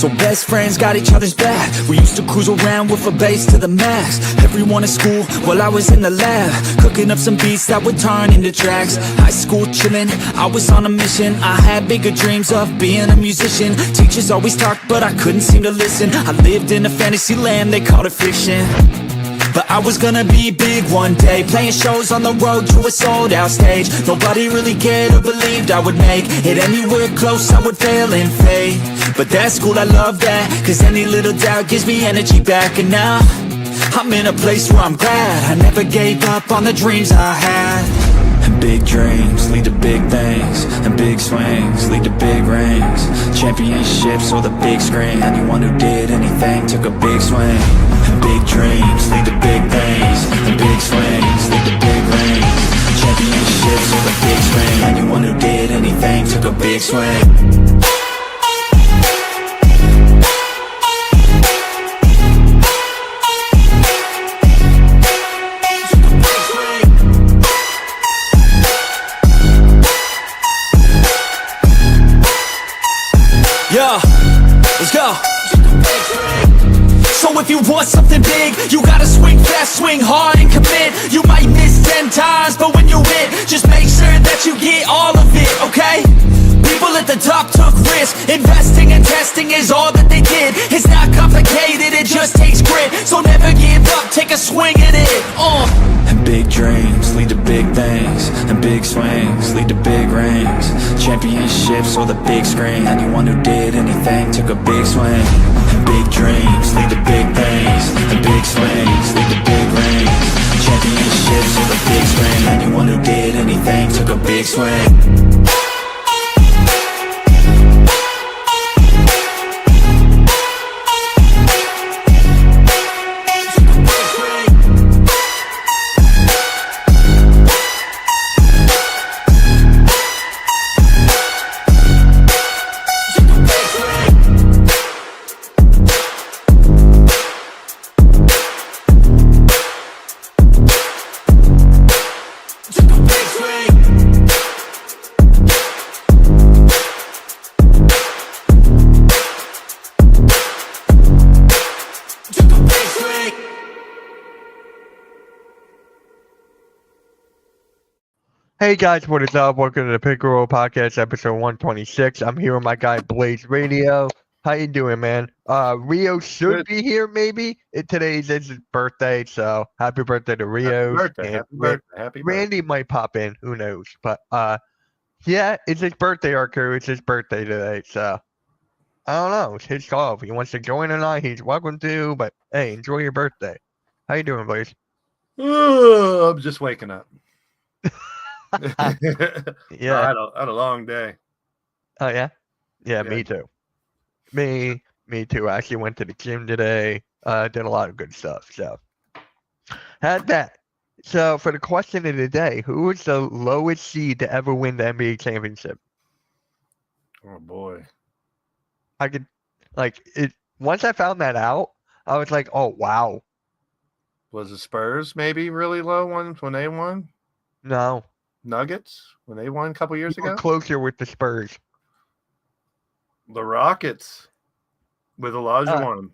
So best friends got each other's back. We used to cruise around with a bass to the max. Everyone at school while I was in the lab, cooking up some beats that would turn into tracks. High school chillin', I was on a mission. I had bigger dreams of being a musician. Teachers always talked but I couldn't seem to listen. I lived in a fantasy land, they called it fiction. But I was gonna be big one day, playing shows on the road to a sold out stage. Nobody really cared or believed I would make it anywhere close, I would fail and fade. But that's cool, I love that, cause any little doubt gives me energy back. And now, I'm in a place where I'm glad I never gave up on the dreams I had. And big dreams lead to big things, and big swings lead to big rings. Championships or the big screen, anyone who did anything took a big swing. And big dreams lead to big things, and big swings lead to big rings. Championships or the big screen, anyone who did anything took a big swing. Yeah, let's go. So if you want something big, you gotta swing fast, swing hard and commit. You might miss 10 times, but when you hit, just make sure that you get all of it, okay? People at the top took risks. Investing and testing is all that they did. It's not complicated, it just takes grit. So never give up, take a swing at it. And big dreams lead to big things, and big swings lead to big rings. Championships or the big screen, anyone who did anything took a big swing. And big dreams lead to big things, and big swings lead to big rings. Championships or the big screen, anyone who did anything took a big swing. Hey guys, what is up? Welcome to the Pick and Roll Podcast, episode 126. I'm here with my guy Blaze Radio. How you doing, man? Rio should be here, maybe. Today's his birthday, so happy birthday to Rio. Happy birthday. Randy might pop in, who knows? But yeah, it's his birthday, Arco. It's his birthday today, so I don't know. It's his call. If he wants to join or not, he's welcome to. But hey, enjoy your birthday. How you doing, Blaze? I'm just waking up. Yeah, I had a long day. Oh yeah, me too. Me too. I actually went to the gym today. Did a lot of good stuff. So had that. So for the question of the day, who is the lowest seed to ever win the NBA championship? Oh boy. I could once I found that out, I was like, oh wow. Was the Spurs maybe really low ones when they won? No. Nuggets when they won a couple years You were ago? closer with the Spurs. The Rockets with Olajuwon.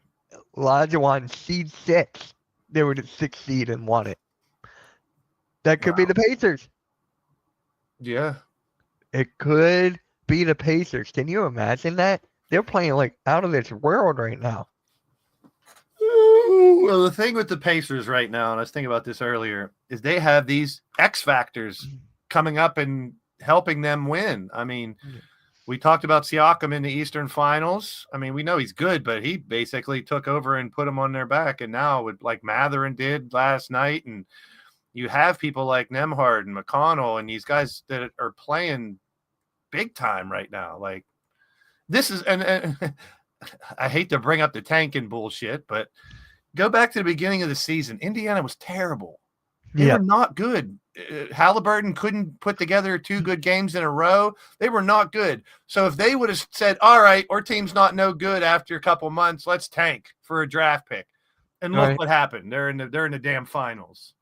Olajuwon seed 6. They were the 6th seed and won it. That could be the Pacers. Yeah. It could be the Pacers. Can you imagine that? They're playing like out of this world right now. Ooh, well, the thing with the Pacers right now, and I was thinking about this earlier, is they have these X factors coming up and helping them win. I mean, we talked about Siakam in the Eastern Finals. I mean, we know he's good, but he basically took over and put them on their back. And now with like Matherin did last night, and you have people like Nembhard and McConnell and these guys that are playing big time right now. Like this is, and I hate to bring up the tanking bullshit, but go back to the beginning of the season. Indiana was terrible. They were not good. Halliburton couldn't put together 2 good games in a row. They were not good. So if they would have said, all right, our team's not no good after a couple months, let's tank for a draft pick. And look what happened. They're in the damn finals.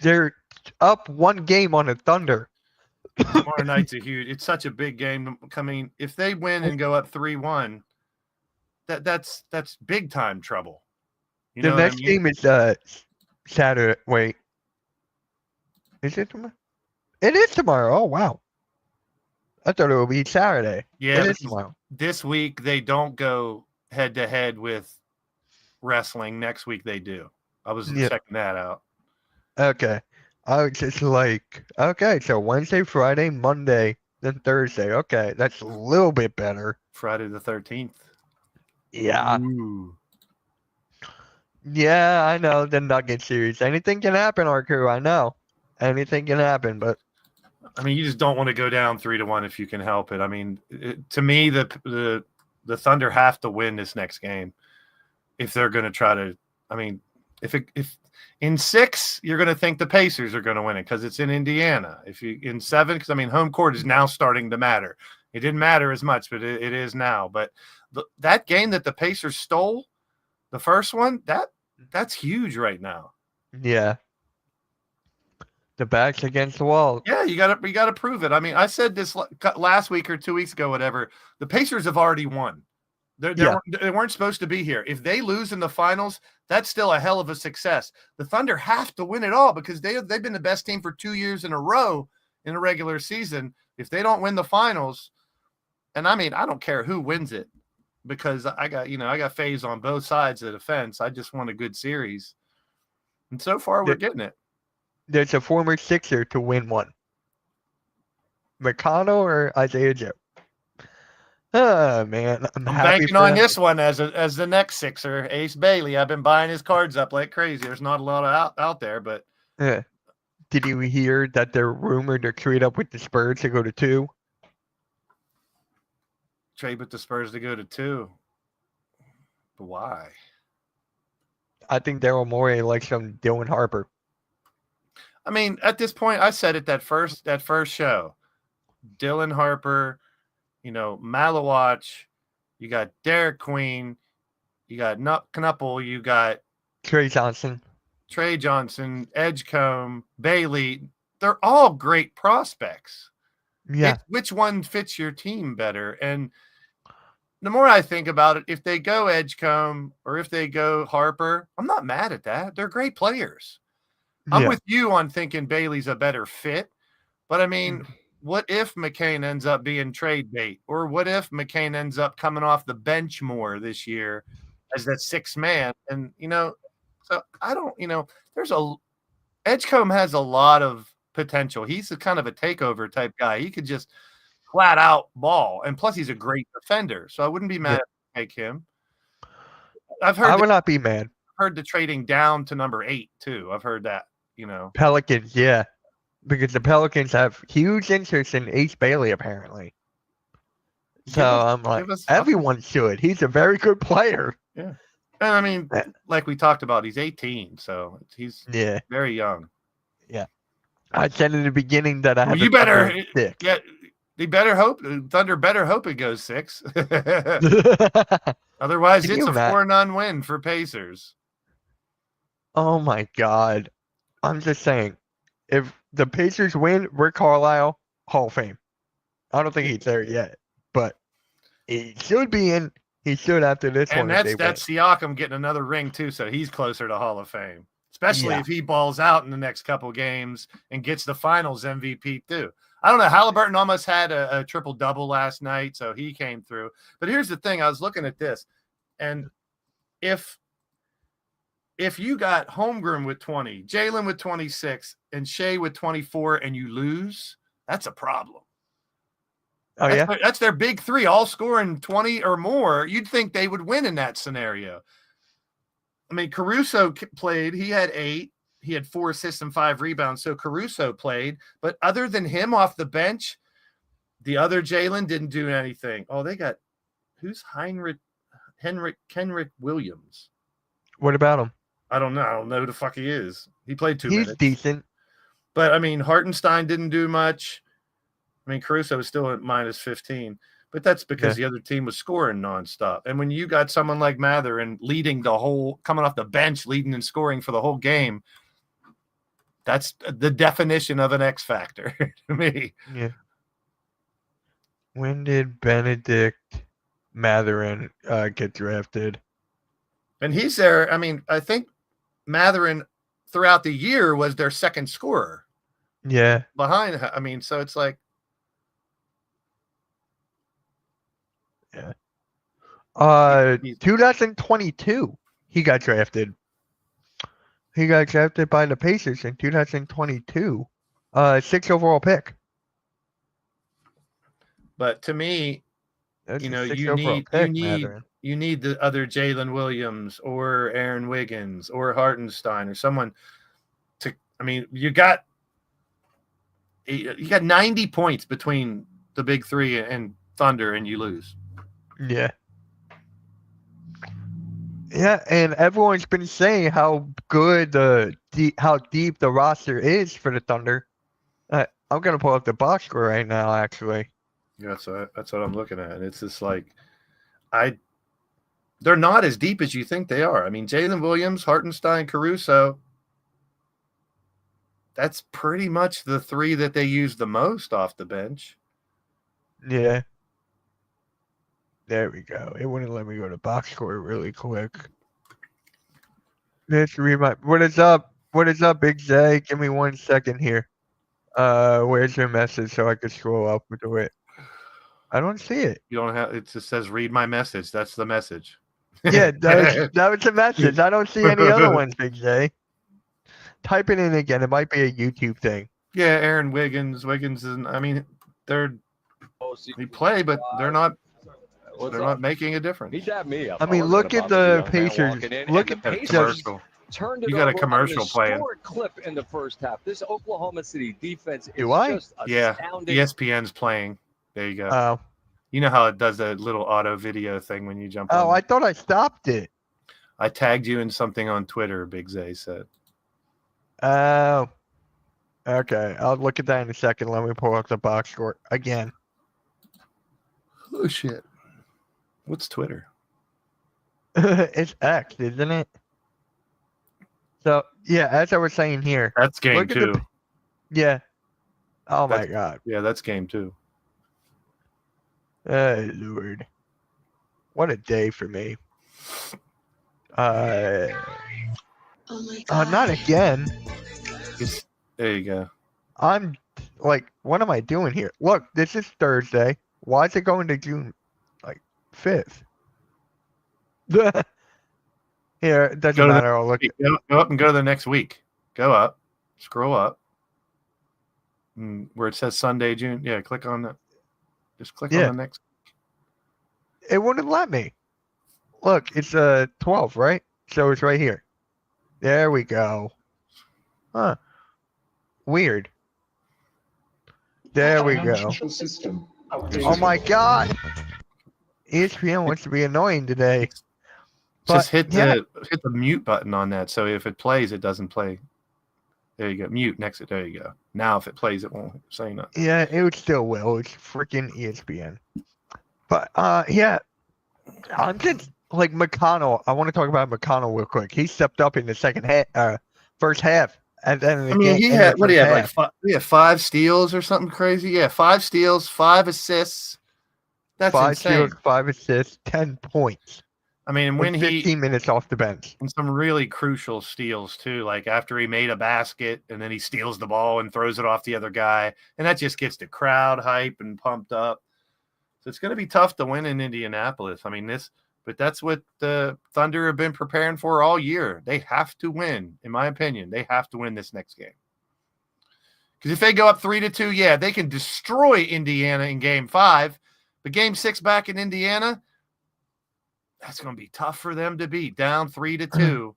They're up 1 game on the Thunder. Tomorrow night's it's such a big game coming. If they win and go up 3-1, that's big time trouble. You The know what I next mean? game is Saturday. Wait, is it tomorrow? It is tomorrow. Oh wow, I thought it would be Saturday. Yeah, it is because tomorrow. this week they don't go head to head with wrestling. Next week they do. I was Yeah. checking that out. Okay, I was just like, okay, so Wednesday, Friday, Monday, then Thursday. Okay, that's a little bit better. Friday the 13th. Yeah, Ooh. yeah, I know the Nugget series. Anything can happen, our crew. I know, anything can happen, but I mean, you just don't want to go down 3-1 if you can help it. I mean, to me, the Thunder have to win this next game if they're going to try to. I mean, if in 6 you're going to think the Pacers are going to win it because it's in Indiana. If you in 7, because I mean, home court is now starting to matter. It didn't matter as much, but it is now. But that game that the Pacers stole, the first one, that's huge right now. yeah. The back's against the wall. Yeah, you got to prove it. I mean, I said this last week or 2 weeks ago, whatever. The Pacers have already won. They weren't supposed to be here. If they lose in the finals, that's still a hell of a success. The Thunder have to win it all because they've been the best team for 2 years in a row in the regular season. If they don't win the finals, and I mean, I don't care who wins it because I got phase on both sides of the fence. I just want a good series, and so far we're getting it. There's a former Sixer to win one. McConnell or Isaiah Joe? Oh man, I'm happy banking for on him. this one as the next Sixer, Ace Bailey. I've been buying his cards up like crazy. There's not a lot out there, but Yeah. Did you hear that they're rumored to trade up with the Spurs to go to 2? trade with the Spurs to go to 2. But why? I think Daryl Morey likes some Dylan Harper. I mean, at this point, I said it that first show. Dylan Harper, Malawach, you got Derek Queen, you got Knuppel, you got Trey Johnson, Edgecombe, Bailey. They're all great prospects. Yeah. Which one fits your team better? And the more I think about it, if they go Edgecombe or if they go Harper, I'm not mad at that. They're great players. I'm with you on thinking Bailey's a better fit. But I mean, what if McCain ends up being trade bait? Or what if McCain ends up coming off the bench more this year as that 6th man? And, so I don't, Edgecombe has a lot of potential. He's a kind of a takeover type guy. He could just flat out ball. And plus he's a great defender. So I wouldn't be mad to take him. I would not be mad. Heard the trading down to number 8 too. I've heard that, Pelicans, yeah. Because the Pelicans have huge interest in Ace Bailey, apparently. So I'm like, everyone should. He's a very good player. Yeah. And I mean, like we talked about, he's 18, so he's very young. Yeah. I said in the beginning that I have they better hope Thunder better hope it goes 6. Otherwise, it's a 4-0 win for Pacers. Oh my God. I'm just saying, if the Pacers win, Rick Carlisle, Hall of Fame. I don't think he's there yet, but he should be in. He should after this one. And that's Siakam getting another ring too, so he's closer to Hall of Fame. Especially if he balls out in the next couple games and gets the Finals MVP too. I don't know. Halliburton almost had a triple-double last night, so he came through. But here's the thing. I was looking at this, and if you got Holmgren with 20, Jalen with 26, and Shea with 24, and you lose, that's a problem. Oh, That's their big 3, all scoring 20 or more. You'd think they would win in that scenario. I mean, Caruso played. He had 8. He had 4 assists and 5 rebounds. So Caruso played. But other than him off the bench, the other Jalen didn't do anything. Oh, they got – who's Kenrick Williams? What about him? I don't know. I don't know who the fuck he is. He played 2 minutes. He's decent. But, I mean, Hartenstein didn't do much. I mean, Caruso was still at minus 15. But that's because the other team was scoring nonstop. And when you got someone like Mather and leading the whole – coming off the bench, leading and scoring for the whole game, that's the definition of an X factor to me. Yeah. When did Benedict Matherin get drafted. And he's there. I mean, I think Matherin throughout the year was their second scorer Yeah. behind. I mean, so it's like, 2022, he got drafted. He got drafted by the Pacers in 2022. 6th overall pick. but to me, That's you a know, 6th you overall need pick, Matherin. you need the other Jalen Williams or Aaron Wiggins or Hartenstein or someone to. I mean, you got 90 points between the big three and Thunder, and you lose. Yeah. Yeah, and everyone's been saying how good how deep the roster is for the Thunder. I'm gonna pull up the box score right now, actually. Yeah, so that's what I'm looking at. And it's just like, they're not as deep as you think they are. I mean, Jalen Williams, Hartenstein, Caruso. That's pretty much the three that they use the most off the bench. Yeah. There we go. It wouldn't let me go to box score really quick. Let's read what is up? What is up, Big Zay? Give me 1 second here. Where's your message so I can scroll up to it? I don't see it. You don't have. It just says read my message. That's the message. Yeah, that was the message. I don't see any other ones, Big Zay. Type it in again. It might be a YouTube thing. Yeah, Aaron Wiggins. Wiggins is. I mean, they play, but they're not. They're not making a difference. He dapped me up. I mean, look at the Pacers. Look at the commercial. Turned it You got a over commercial on a playing. historic clip in the first half. This Oklahoma City defense is Do I? just Yeah, astounding. ESPN's playing. There you go. Oh. You know how it does that little auto video thing when you jump on. Oh, I thought I stopped it. I tagged you in something on Twitter, Big Zay said. Oh. Okay. I'll look at that in a second. Let me pull up the box score again. Oh, shit. What's Twitter? It's X, isn't it? So, yeah, as I was saying here. That's game Look at two. Yeah. Oh, my That's- God. Yeah, that's game two. Oh, Lord. What a day for me. Oh my God. Not again. There you go. I'm like, what am I doing here? Look, this is Thursday. Why is it going to June 5th? Here, it doesn't Go to the- matter. I'll look. Go up and go to the next week. Go up. Scroll up. Where it says Sunday, June. Yeah, click on that. Just click Yeah. on the next. It wouldn't let me. Look, it's 12, right? So it's right here. There we go. Huh. Weird. There we go. Oh my God. ESPN wants to be annoying today. Just But, hit yeah. the mute button on that. So if it plays, it doesn't play. There you go. Mute next to there you go. Now if it plays, it won't say nothing. Yeah, it still will. It's freaking ESPN. But yeah, I'm just like McConnell. I want to talk about McConnell real quick. He stepped up in the first half, and then I mean, he had what do you have like 5 steals or something crazy? Yeah, 5 steals, 5 assists. That's 5 insane. steals, 5 assists, 10 points. I mean, when With he 15 minutes off the bench. and some really crucial steals too, like after he made a basket and then he steals the ball and throws it off the other guy, and that just gets the crowd hype and pumped up. So it's going to be tough to win in Indianapolis. I mean, but that's what the Thunder have been preparing for all year. They have to win, in my opinion. They have to win this next game. Because if they go up 3-2, yeah, they can destroy Indiana in Game 5. But Game 6 back in Indiana, that's going to be tough for them to beat. Down 3-2.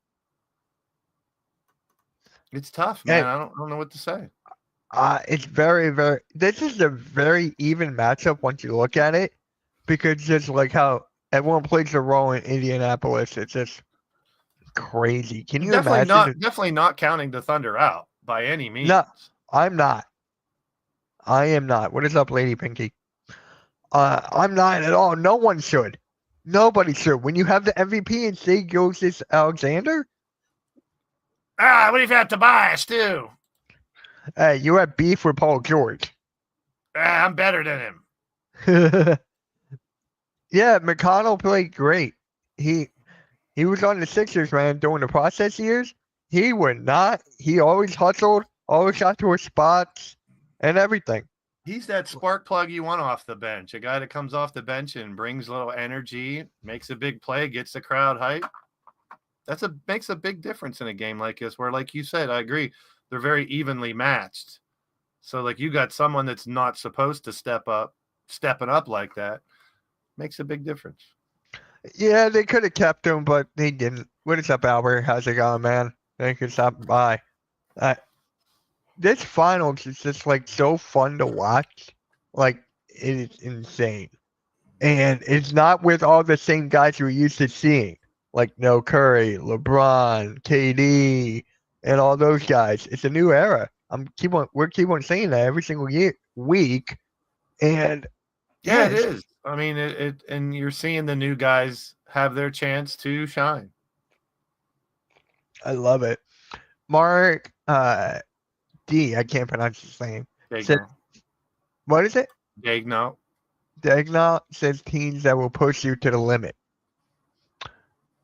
It's tough, man. I don't know what to say. It's very, very. This is a very even matchup once you look at it, because just like how everyone plays a role in Indianapolis, it's just crazy. Can you imagine? Definitely not counting the Thunder out by any means. No. I'm not. I am not. What is up, Lady Pinky? I'm not at all. No one should. Nobody should. When you have the MVP and Shai Gilgeous-Alexander, What if you have Tobias too? hey, you have beef with Paul George. I'm better than him. Yeah, McConnell played great. He he was on the Sixers, man, during the process years. He would not. He always hustled, always got to his spots and everything. He's that spark plug you want off the bench. A guy that comes off the bench and brings a little energy, makes a big play, gets the crowd hype. Makes a big difference in a game like this, where, like you said, I agree, they're very evenly matched. So, like, you got someone that's not supposed to stepping up like that, makes a big difference. Yeah, they could have kept him, but they didn't. What is up, Albert? How's it going, man? Thank you for stopping by. This finals is just like so fun to watch. Like, it is insane. And it's not with all the same guys we're used to seeing. Like no Curry, LeBron, KD, and all those guys. It's a new era. We're keep on saying that every single week. And Yeah, it is. I mean, and you're seeing the new guys have their chance to shine. I love it. Mark D, I can't pronounce his name. Said, what is it? Dagno. Dagnall says teams that will push you to the limit.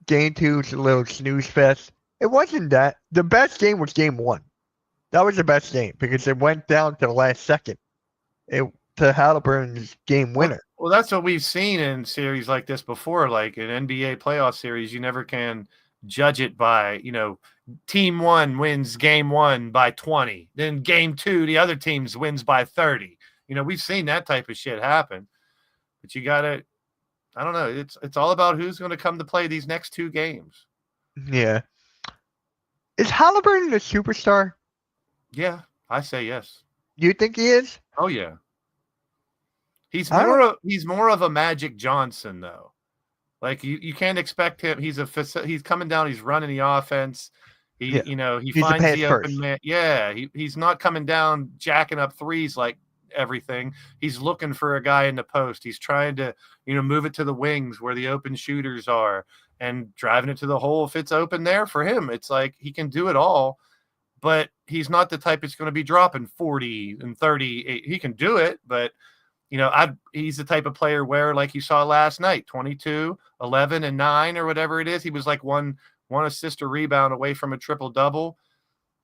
Game 2 is a little snooze fest. It wasn't that. The best game was game 1. That was the best game because it went down to the last second. To Halliburton's game winner. Well, that's what we've seen in series like this before. Like an NBA playoff series, you never can judge it by, team 1 wins game 1 by 20. Then game 2, the other teams wins by 30. We've seen that type of shit happen. But you got to, I don't know. It's all about who's going to come to play these next 2 games. Yeah. Is Halliburton a superstar? Yeah, I say yes. You think he is? Oh yeah. He's more of a Magic Johnson though. Like you can't expect him. He's coming down. He's running the offense. He finds the open man. Yeah, he's not coming down jacking up threes like everything. He's looking for a guy in the post. He's trying to move it to the wings where the open shooters are and driving it to the hole if it's open there for him. It's like he can do it all, but he's not the type that's going to be dropping 40 and 30. He can do it, but he's the type of player where, like you saw last night, 22, 11, and 9 or whatever it is. He was like one assist or rebound away from a triple-double.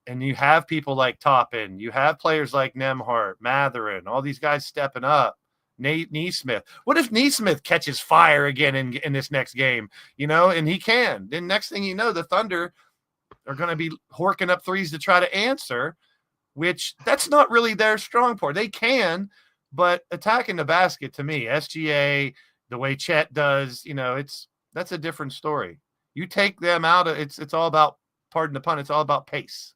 And you have people like Toppin. You have players like Nembhard, Mathurin, all these guys stepping up. Nate Neesmith. What if Neesmith catches fire again in this next game? And he can. Then next thing you know, the Thunder are going to be horking up threes to try to answer, which that's not really their strong point. They can, but attacking the basket, to me, SGA, the way Chet does, that's a different story. You take them out of it's all about, pardon the pun, it's all about pace.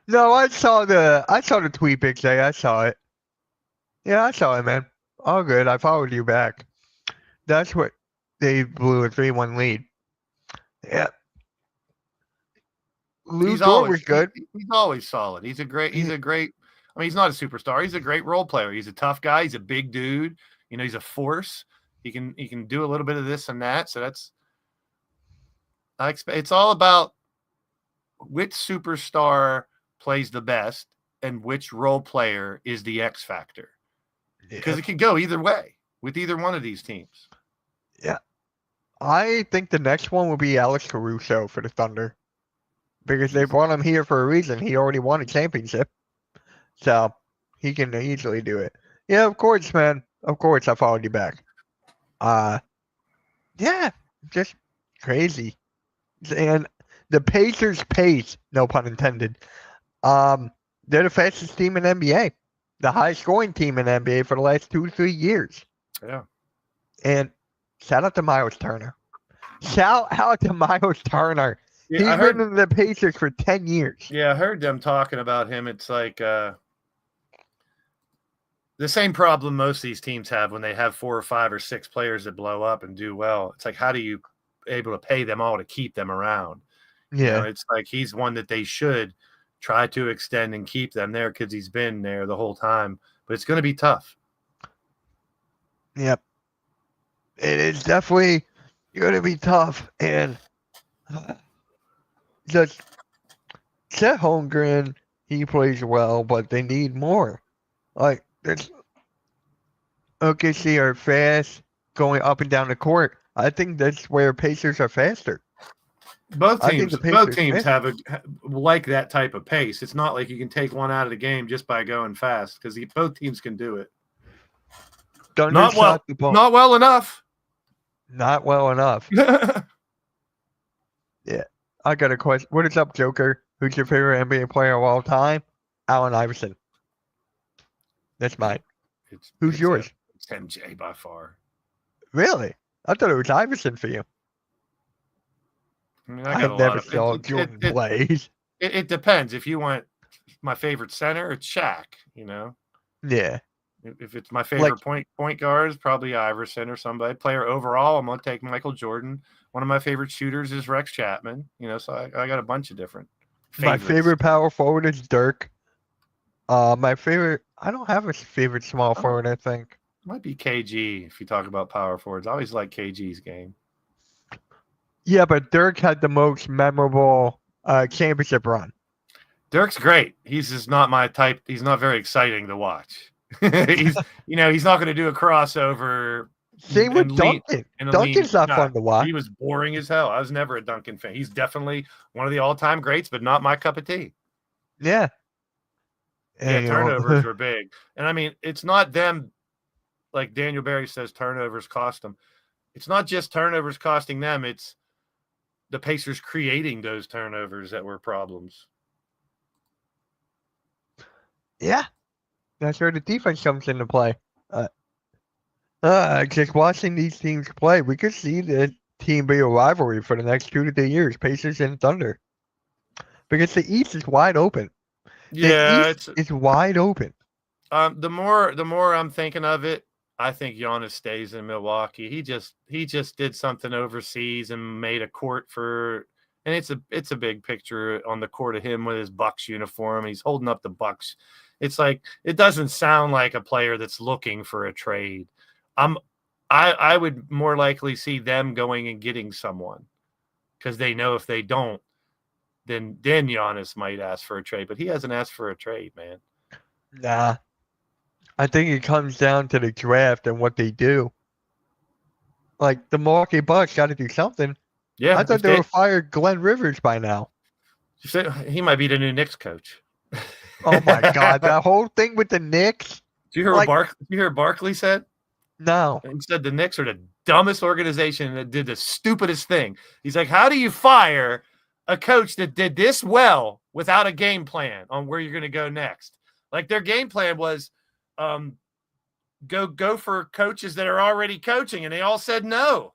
No, I saw the tweet, Big J. I saw it. Yeah, I saw it, man. All good. I followed you back. That's what they blew a 3-1 lead. Yeah. Lou Dort was good. He's always solid. He's a great. I mean, he's not a superstar. He's a great role player. He's a tough guy. He's a big dude. He's a force. He can do a little bit of this and that. So it's all about which superstar plays the best and which role player is the X factor. Because it could go either way with either one of these teams. Yeah. I think the next one will be Alex Caruso for the Thunder. Because they brought him here for a reason. He already won a championship. So he can easily do it. Yeah, of course, man. Of course, I followed you back. Yeah, just crazy. And the Pacers pace, no pun intended. They're the fastest team in NBA. The highest scoring team in NBA for the last 2-3 years. Yeah. And shout out to Miles Turner. Shout out to Miles Turner. Yeah, He's been in the Pacers for 10 years. Yeah, I heard them talking about him. It's like the same problem most of these teams have when they have 4 or 5 or 6 players that blow up and do well. It's like, how do you able to pay them all to keep them around? Yeah. It's like he's one that they should try to extend and keep them there because he's been there the whole time. But it's going to be tough. Yep. It is definitely going to be tough. And just Chet Holmgren, he plays well, but they need more. Like, OKC are fast, going up and down the court. I think that's where Pacers are faster. Both I think teams, the both Pacers teams win. like that type of pace. It's not like you can take one out of the game just by going fast because both teams can do it. Thunder Not well, shot the ball. not well enough. Not well enough. I got a question. What is up, Joker? Who's your favorite NBA player of all time? Allen Iverson. That's mine. Who's yours? It's MJ by far. Really? I thought it was Iverson for you. I mean, I got a never lot of saw Jordan play. It depends. If you want my favorite center, it's Shaq. You know, Yeah. if it's my favorite point guard, it's probably Iverson or somebody. Player overall, I'm gonna take Michael Jordan. One of my favorite shooters is Rex Chapman. You know, so I got a bunch of different favorites. My favorite power forward is Dirk. My favorite. I don't have a favorite small forward. I think might be KG if you talk about power forwards. I always like KG's game. Yeah, but Dirk had the most memorable championship run. Dirk's great. He's just not my type. He's not very exciting to watch. He's not going to do a crossover. Same with Duncan. Duncan's not fun to watch. He was boring as hell. I was never a Duncan fan. He's definitely one of the all-time greats, but not my cup of tea. Yeah. Yeah, turnovers were big. And I mean, it's not them, like Daniel Barry says, turnovers cost them. It's not just turnovers costing them. It's the Pacers creating those turnovers that were problems. Yeah. That's where the defense comes into play. Just watching these teams play, we could see the team be a rivalry for the next 2 to 3 years, Pacers and Thunder. Because the East is wide open. Yeah, it's wide open. The more I'm thinking of it, I think Giannis stays in Milwaukee. He just did something overseas and made a court for, and it's a big picture on the court of him with his Bucks uniform. He's holding up the Bucks. It's like it doesn't sound like a player that's looking for a trade. I would more likely see them going and getting someone because they know if they don't, then Giannis might ask for a trade. But he hasn't asked for a trade, man. Nah. I think it comes down to the draft and what they do. Like the Milwaukee Bucks got to do something. Yeah, I thought they would fire Glenn Rivers by now. He might be the new Knicks coach. Oh my God, that whole thing with the Knicks. Did you hear what Barkley said? No. He said the Knicks are the dumbest organization that did the stupidest thing. He's like, how do you fire a coach that did this well without a game plan on where you're going to go next? Like their game plan was go for coaches that are already coaching, and they all said no.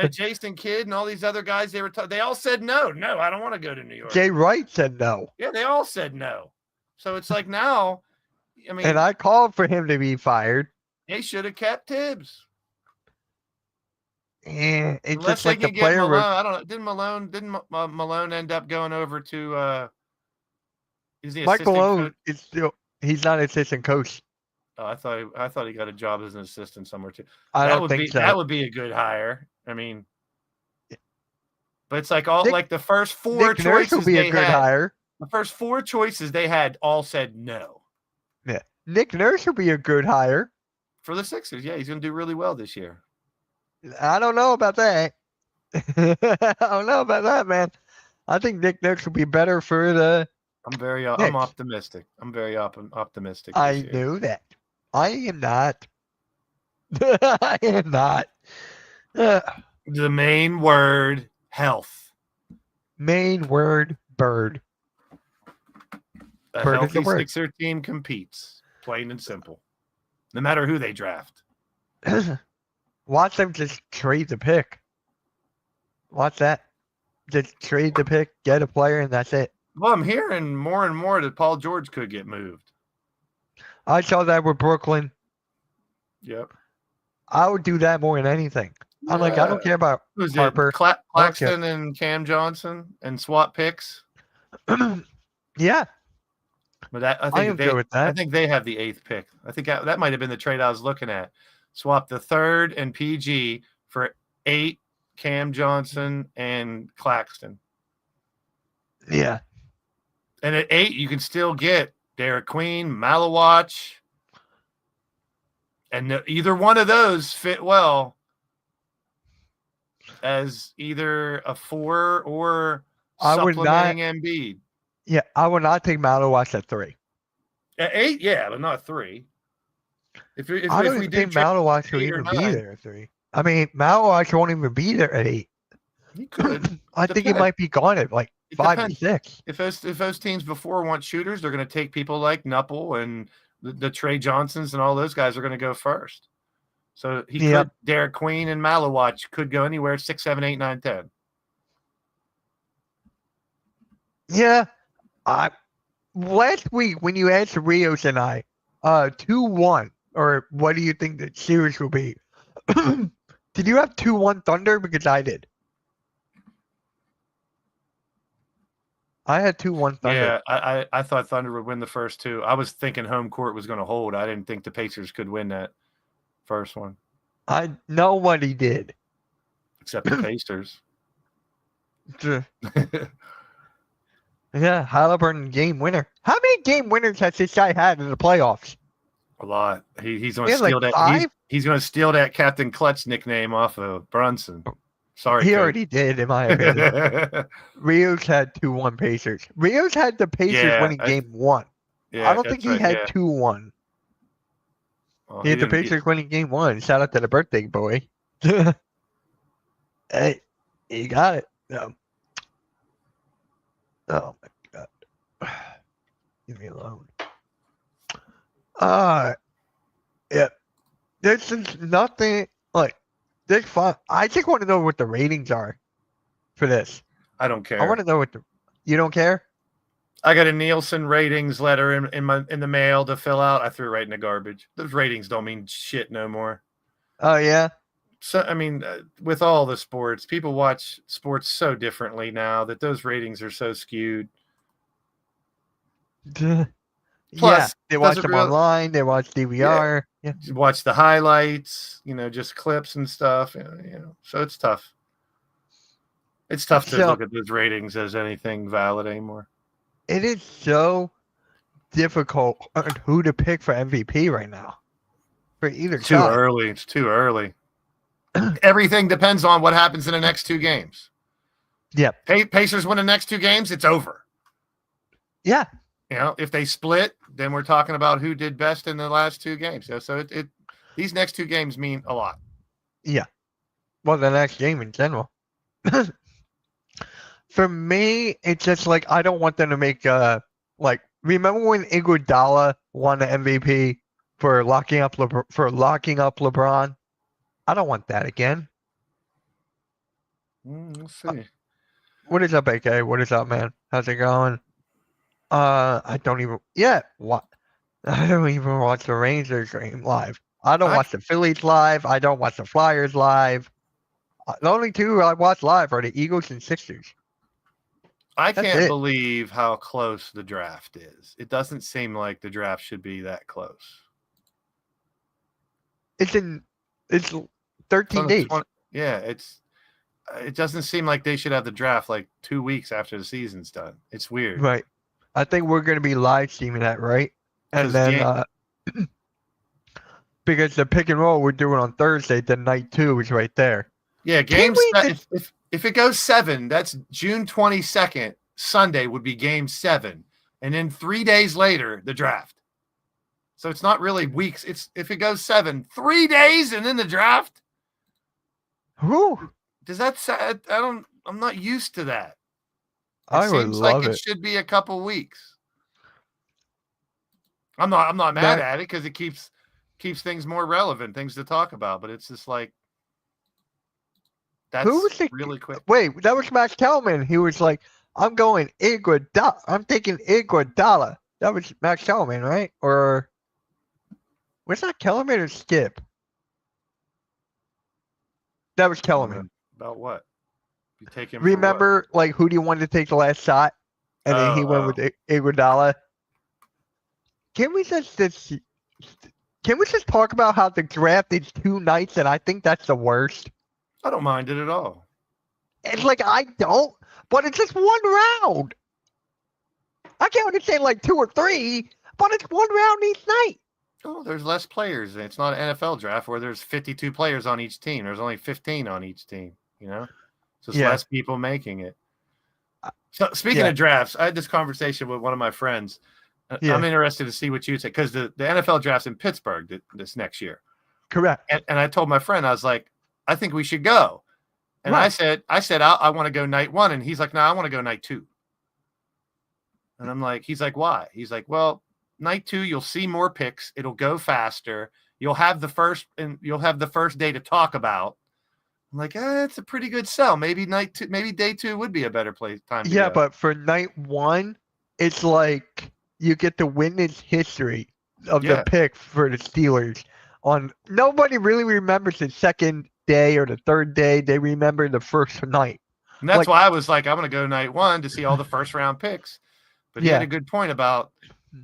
Jason Kidd and all these other guys, they all said no. No, I don't want to go to New York. Jay Wright said no. Yeah, they all said no. So it's like now, I mean, and I called for him to be fired. They should have kept Tibbs. It's unless just like the player. Malone. I don't know. Didn't Malone end up going over to? Is he Mike Malone coach? is still. He's not assistant coach. Oh, I thought he got a job as an assistant somewhere too. I don't think so. That would be a good hire. I mean, but it's like the first four Nick choices Nurse will be a good hire. The first four choices they had all said no. Yeah, Nick Nurse will be a good hire for the Sixers. Yeah, he's going to do really well this year. I don't know about that. I don't know about that, man. I think Nick Nurse will be better for the. I'm optimistic. I'm very optimistic. I knew that. I am not. I am not. The main word, health. Main word, bird. A healthy Sixer team competes, plain and simple. No matter who they draft. Watch them just trade the pick. Watch that. Just trade the pick, get a player, and that's it. Well, I'm hearing more and more that Paul George could get moved. I saw that with Brooklyn. Yep. I would do that more than anything. I'm like, I don't care about Harper. Claxton and Cam Johnson and swap picks. Yeah. But I am good with that. I think they have the 8th pick. I think that might have been the trade I was looking at. Swap the 3rd and PG for 8 Cam Johnson and Claxton. Yeah. And at 8, you can still get Derek Queen, Malawach. And either one of those fit well as either a 4 or I would supplementing Embiid. Yeah, I would not take Malawatch at 3. At 8, yeah, but not 3. If I we don't even do think Malawatch will 8 or even be 9, there at 3. I mean, Malawatch won't even be there at 8. he could. I think he Depends. might be gone at like It 5 or depends. 6. If those teams before want shooters, they're going to take people like Knuppel and the Trey Johnsons and all those guys are going to go first. So he could. Derek Queen and Malawatch could go anywhere 6, 7, 8, 9, 10. Yeah, last week when you asked Rios and I, 2-1, or what do you think the series will be? Did you have 2-1 Thunder? Because I did. I had 2-1 Thunder. Yeah, I thought Thunder would win the first 2. I was thinking home court was going to hold. I didn't think the Pacers could win that first one. Nobody did. Except the Pacers. Yeah, Halliburton game winner. How many game winners has this guy had in the playoffs? A lot. He's going He to had, like, steal that. 5? He's going to steal that Captain Clutch nickname off of Brunson. Sorry, He Coach. already did, in my opinion. Rios had 2-1 Pacers. Rios had the Pacers winning game 1. Yeah, I don't think he that's had right, 2-1. Well, He had the didn't- Pacers winning game 1. Shout out to the birthday boy. Hey, he got it. No. Oh my god. Leave me alone. Yeah. There's just nothing like this fun. I just want to know what the ratings are for this. I don't care. I want to know what the. You don't care? I got a Nielsen ratings letter in the mail to fill out. I threw it right in the garbage. Those ratings don't mean shit no more. Oh yeah. So I mean, with all the sports, people watch sports so differently now that those ratings are so skewed. Yeah. Plus, They watch doesn't them really- online. They watch DVR. Yeah. You watch the highlights, just clips and stuff. So it's tough. It's tough to So- look at those ratings as anything valid anymore. It is so difficult on who to pick for MVP right now. For either Too side. early. It's too early. Everything depends on what happens in the next 2 games. Yep. Pacers win the next 2 games, it's over. Yeah. If they split, then we're talking about who did best in the last 2 games. So these next 2 games mean a lot. Yeah. Well, the next game in general. For me, it's just like I don't want them to make remember when Iguodala won the MVP for locking up LeBron? I don't want that again. We'll see. What is up, AK? What is up, man? How's it going? I don't even. Yeah, what? I don't even watch the Rangers game live. I don't watch the Phillies live. I don't watch the Flyers live. The only 2 I watch live are the Eagles and Sixers. I That's can't it. believe how close the draft is. It doesn't seem like the draft should be that close. It's 13 days. Yeah, it doesn't seem like they should have the draft like 2 weeks after the season's done. It's weird. Right. I think we're going to be live streaming that, right? And 'Cause then, because the pick and roll we're doing on Thursday, then night 2 is right there. Yeah, Can game we if it goes 7, that's June 22nd. Sunday would be game 7, and then 3 days later the draft. So it's not really weeks. It's if it goes 7, 3 days, and then the draft. Whew. Does that? I'm not used to that. I would seems love like it. it should be a couple weeks. I'm not mad at it because it keeps things more relevant, things to talk about. But it's just like that's Who was the- really quick. Wait, that was Max Kellerman. He was like, I'm going Iguodala. I'm taking Iguodala. That was Max Kellerman, right? Or was that Kellerman or Skip? That was Kellerman. About what? You take him. Remember, like, who do you want to take the last shot? And then he went with Iguodala. Can we just talk about how the draft is 2 nights, and I think that's the worst? I don't mind it at all. It's like I don't, but it's just 1 round. I can't understand like 2 or 3, but it's 1 round each night. Oh, there's less players. It's not an NFL draft where there's 52 players on each team. There's only 15 on each team, So it's Yeah. less people making it. So speaking Yeah. of drafts, I had this conversation with one of my friends. Yeah. I'm interested to see what you say because the NFL draft's in Pittsburgh this next year. Correct. And I told my friend, I was like, I think we should go. And Right. I said, I want to go night 1. And he's like, no, I want to go night 2. And I'm like, he's like, why? He's like, well, night 2, you'll see more picks. It'll go faster. You'll have the first day to talk about. I'm like, it's a pretty good sell. Maybe day 2 would be a better time. To Yeah, go. but for night 1, it's like you get to witness history of Yeah. the pick for the Steelers. Nobody really remembers the second day or the third day. They remember the first night. And that's like- why I was like, I'm going to go night 1 to see all the first round picks. But he had Yeah. a good point about,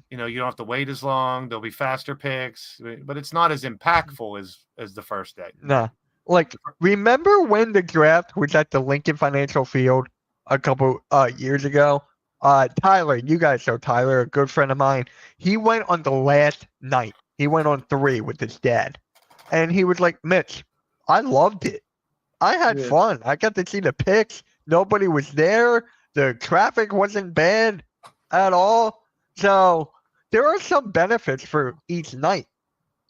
you don't have to wait as long. There'll be faster picks, but it's not as impactful as the first day. Nah. Like, remember when the draft was at the Lincoln Financial Field a couple years ago? Tyler, you guys know Tyler, a good friend of mine. He went on the last night. He went on 3 with his dad. And he was like, Mitch, I loved it. I had Yeah. fun. I got to see the picks. Nobody was there. The traffic wasn't bad at all. So there are some benefits for each night.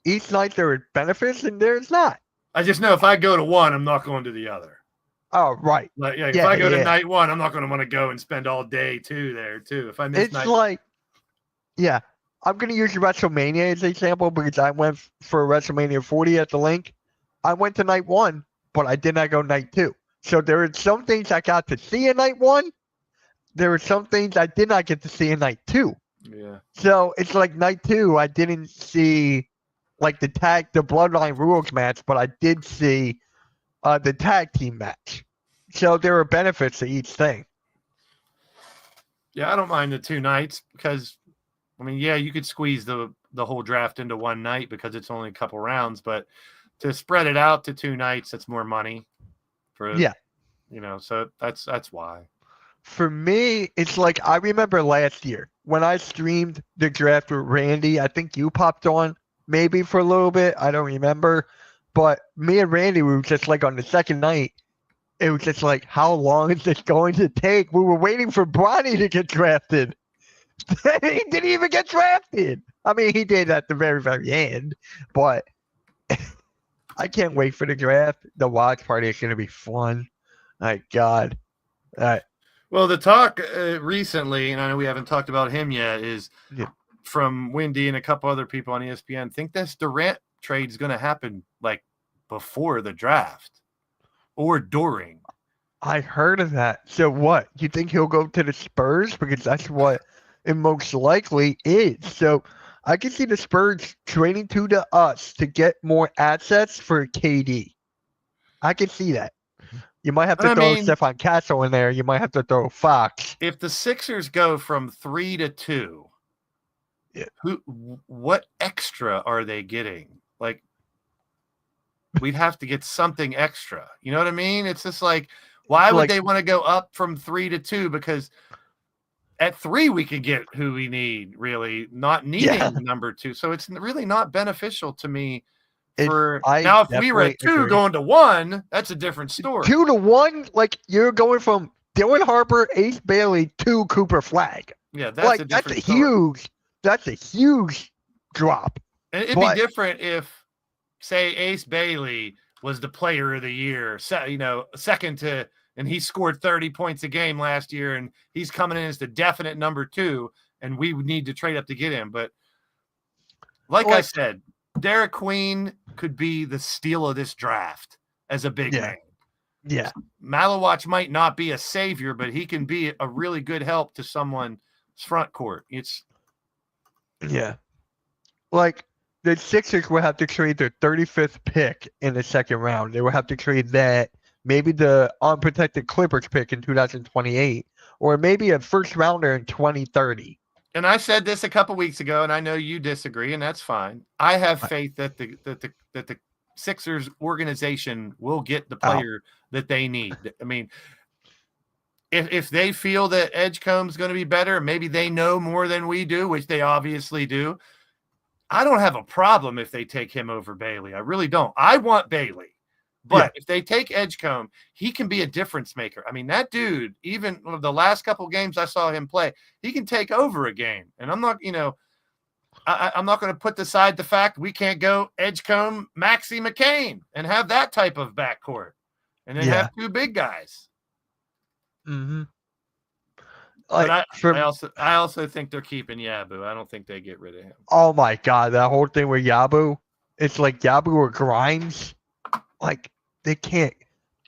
Each night there are benefits and there's not. I just know if I go to 1, I'm not going to the other. Oh, right. Like, if Yeah, I go to yeah. night 1, I'm not going to want to go and spend all day 2 there too. If I miss It's night, like, yeah, I'm going to use WrestleMania as an example because I went for WrestleMania 40 at the link. I went to night 1, but I did not go night 2. So there are some things I got to see in night 1. There are some things I did not get to see in night 2. yeah. So it's like night 2, I didn't see like the Bloodline Rules match, but I did see the tag team match. So there are benefits to each thing. Yeah, I don't mind the 2 nights because, I mean, yeah, you could squeeze the whole draft into one night because it's only a couple rounds, but to spread it out to 2 nights, that's more money for, Yeah. So that's why. For me, it's like I remember last year when I streamed the draft with Randy. I think you popped on maybe for a little bit. I don't remember. But me and Randy, we were just like on the second night. It was just like, how long is this going to take? We were waiting for Bronny to get drafted. He didn't even get drafted. I mean, he did at the very, very end. But I can't wait for the draft. The watch party is going to be fun. My God. Well, the talk recently, and I know we haven't talked about him yet, is Yeah. from Wendy and a couple other people on ESPN think this Durant trade is going to happen like before the draft or during. I heard of that. So what? You think he'll go to the Spurs? Because that's what it most likely is. So I can see the Spurs trading to us to get more assets for KD. I can see that. You might have to I throw mean- Stephon Castle in there. You might have to throw Fox. If the Sixers go from 3 to 2, Yeah. what extra are they getting? Like, we'd have to get something extra. You know what I mean? It's just like, why would Like- they want to go up from 3 to 2? Because at 3 we could get who we need, really, not needing Yeah. number 2. So it's really not beneficial to me. It- I Now, if we were at definitely 2 agree. going to 1, that's a different story. 2-1, like you're going from Dylan Harper, Ace Bailey to Cooper Flag. Yeah, that's Like a that's different a story. huge. That's a huge drop. And it'd But- be different if, say, Ace Bailey was the player of the year, second to, and he scored 30 points a game last year, and he's coming in as the definite number 2, and we would need to trade up to get him. But like I Like- said, Derek Queen could be the steal of this draft as a big Yeah. man. Yeah. Malawatch might not be a savior, but he can be a really good help to someone's front court. Yeah. Like the Sixers will have to trade their 35th pick in the second round. They will have to trade that, maybe the unprotected Clippers pick in 2028, or maybe a first rounder in 2030. And I said this a couple weeks ago, and I know you disagree, and that's fine. I have faith that the Sixers organization will get the player that they need. I mean, if they feel that Edgecombe's going to be better, maybe they know more than we do, which they obviously do. I don't have a problem if they take him over Bailey. I really don't. I want Bailey. But if they take Edgecombe, he can be a difference maker. I mean, that dude, even the last couple games I saw him play, he can take over a game. And I'm not, I'm not going to put aside the fact we can't go Edgecombe, Maxie McCain and have that type of backcourt and then have two big guys. Mm-hmm. But I also think they're keeping Yabu. I don't think they get rid of him. Oh my God, that whole thing with Yabu, it's like Yabu or Grimes. Like, they can't.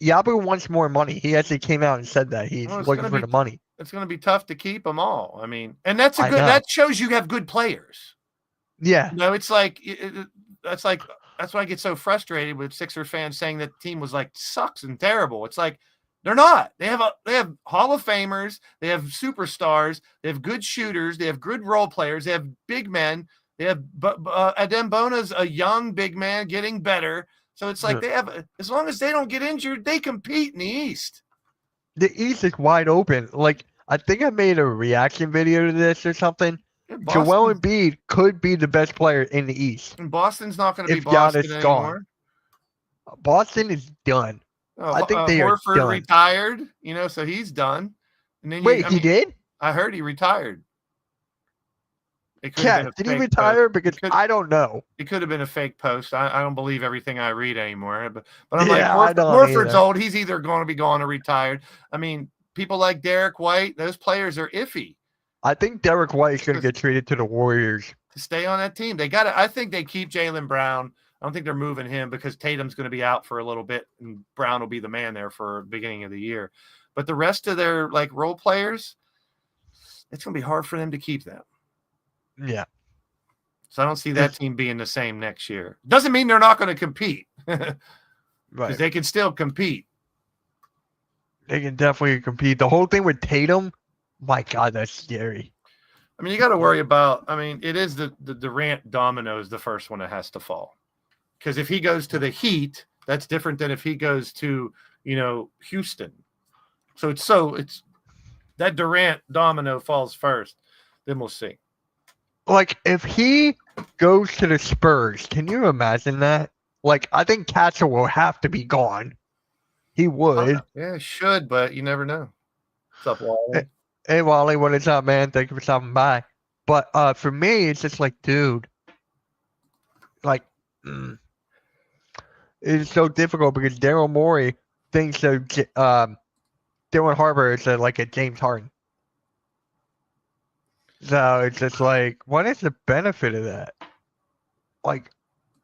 Yabu wants more money. He actually came out and said that he's looking for the money. It's going to be tough to keep them all. I mean, and that's that shows you have good players. Yeah. It's like that's why I get so frustrated with Sixer fans saying that the team was like sucks and terrible. It's like they're not. They have Hall of Famers, they have superstars, they have good shooters, they have good role players, they have big men. They have Adem Bona's a young big man getting better. So it's like they have, as long as they don't get injured, they compete in the East. The East is wide open. Like, I think I made a reaction video to this or something. Joel Embiid could be the best player in the East. And Boston's not going to be Boston anymore. Gone. Boston is done. I think they are done. Retired, so he's done. And then he did? I heard he retired. Yeah, did he retire? Because I don't know. It could have been a fake post. I don't believe everything I read anymore. But I'm Horford's old. He's either going to be gone or retired. I mean, people like Derek White, those players are iffy. I think Derek White is going to get traded to the Warriors. To stay on that team. I think they keep Jaylen Brown. I don't think they're moving him because Tatum's going to be out for a little bit and Brown will be the man there for the beginning of the year. But the rest of their role players, it's going to be hard for them to keep them. Yeah. So I don't see that team being the same next year. Doesn't mean they're not going to compete. Because they can still compete. They can definitely compete. The whole thing with Tatum, my God, that's scary. I mean, you got to worry about, it is the Durant domino is the first one that has to fall. Because if he goes to the Heat, that's different than if he goes to, Houston. So it's that Durant domino falls first. Then we'll see. Like, if he goes to the Spurs, can you imagine that? Like, I think Catcher will have to be gone. He would. Yeah, should, but you never know. What's up, Wally? Hey, Wally, what is up, man? Thank you for stopping by. But for me, it's just like, dude, like, it's so difficult because Daryl Morey thinks that Dylan Harper is like a James Harden. So it's just like, what is the benefit of that? Like,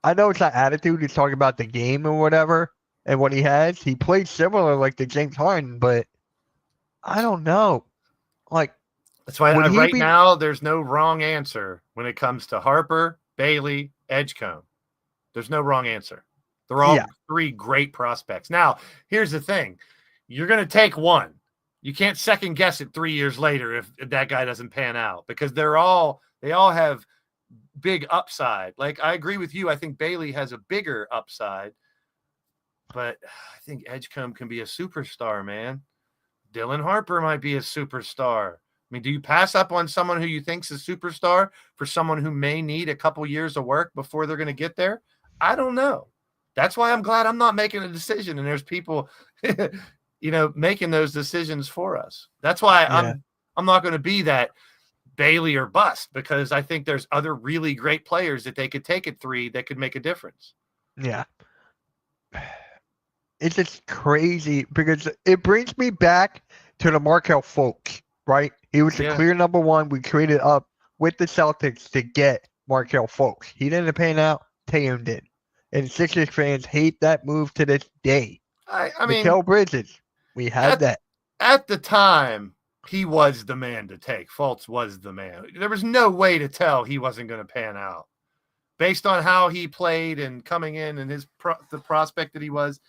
I know it's not attitude. He's talking about the game and whatever and what he has. He plays similar like to James Harden, but I don't know. Like, that's why now there's no wrong answer when it comes to Harper, Bailey, Edgecombe. There's no wrong answer. They're all three great prospects. Now, here's the thing. You're going to take one. You can't second guess it 3 years later if that guy doesn't pan out because they all have big upside. Like, I agree with you. I think Bailey has a bigger upside, but I think Edgecombe can be a superstar, man. Dylan Harper might be a superstar. I mean, do you pass up on someone who you think's a superstar for someone who may need a couple years of work before they're going to get there? I don't know. That's why I'm glad I'm not making a decision and there's people making those decisions for us. That's why I'm not going to be that Bailey or bust because I think there's other really great players that they could take at 3 that could make a difference. Yeah. It's just crazy because it brings me back to the Markelle Fultz, right? He was the clear number 1. We traded up with the Celtics to get Markelle Fultz. He didn't pan out. Tatum did. And Sixers fans hate that move to this day. I mean, Mikal Bridges. We had that. At the time, he was the man to take. Fultz was the man. There was no way to tell he wasn't going to pan out. Based on how he played and coming in and the prospect that he was,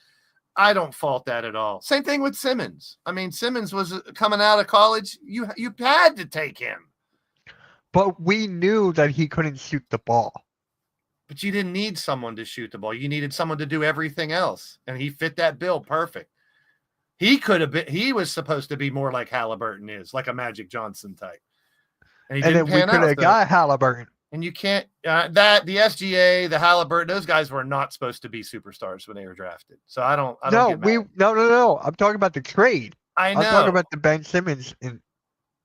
I don't fault that at all. Same thing with Simmons. I mean, Simmons was coming out of college. You had to take him. But we knew that he couldn't shoot the ball. But you didn't need someone to shoot the ball. You needed someone to do everything else. And he fit that bill perfect. He was supposed to be more like Halliburton is, like a Magic Johnson type. And then we could have got Halliburton. And you can't that the SGA, the Halliburton, those guys were not supposed to be superstars when they were drafted. So I don't get mad. No. I'm talking about the trade. I I'm talking know. about the Ben Simmons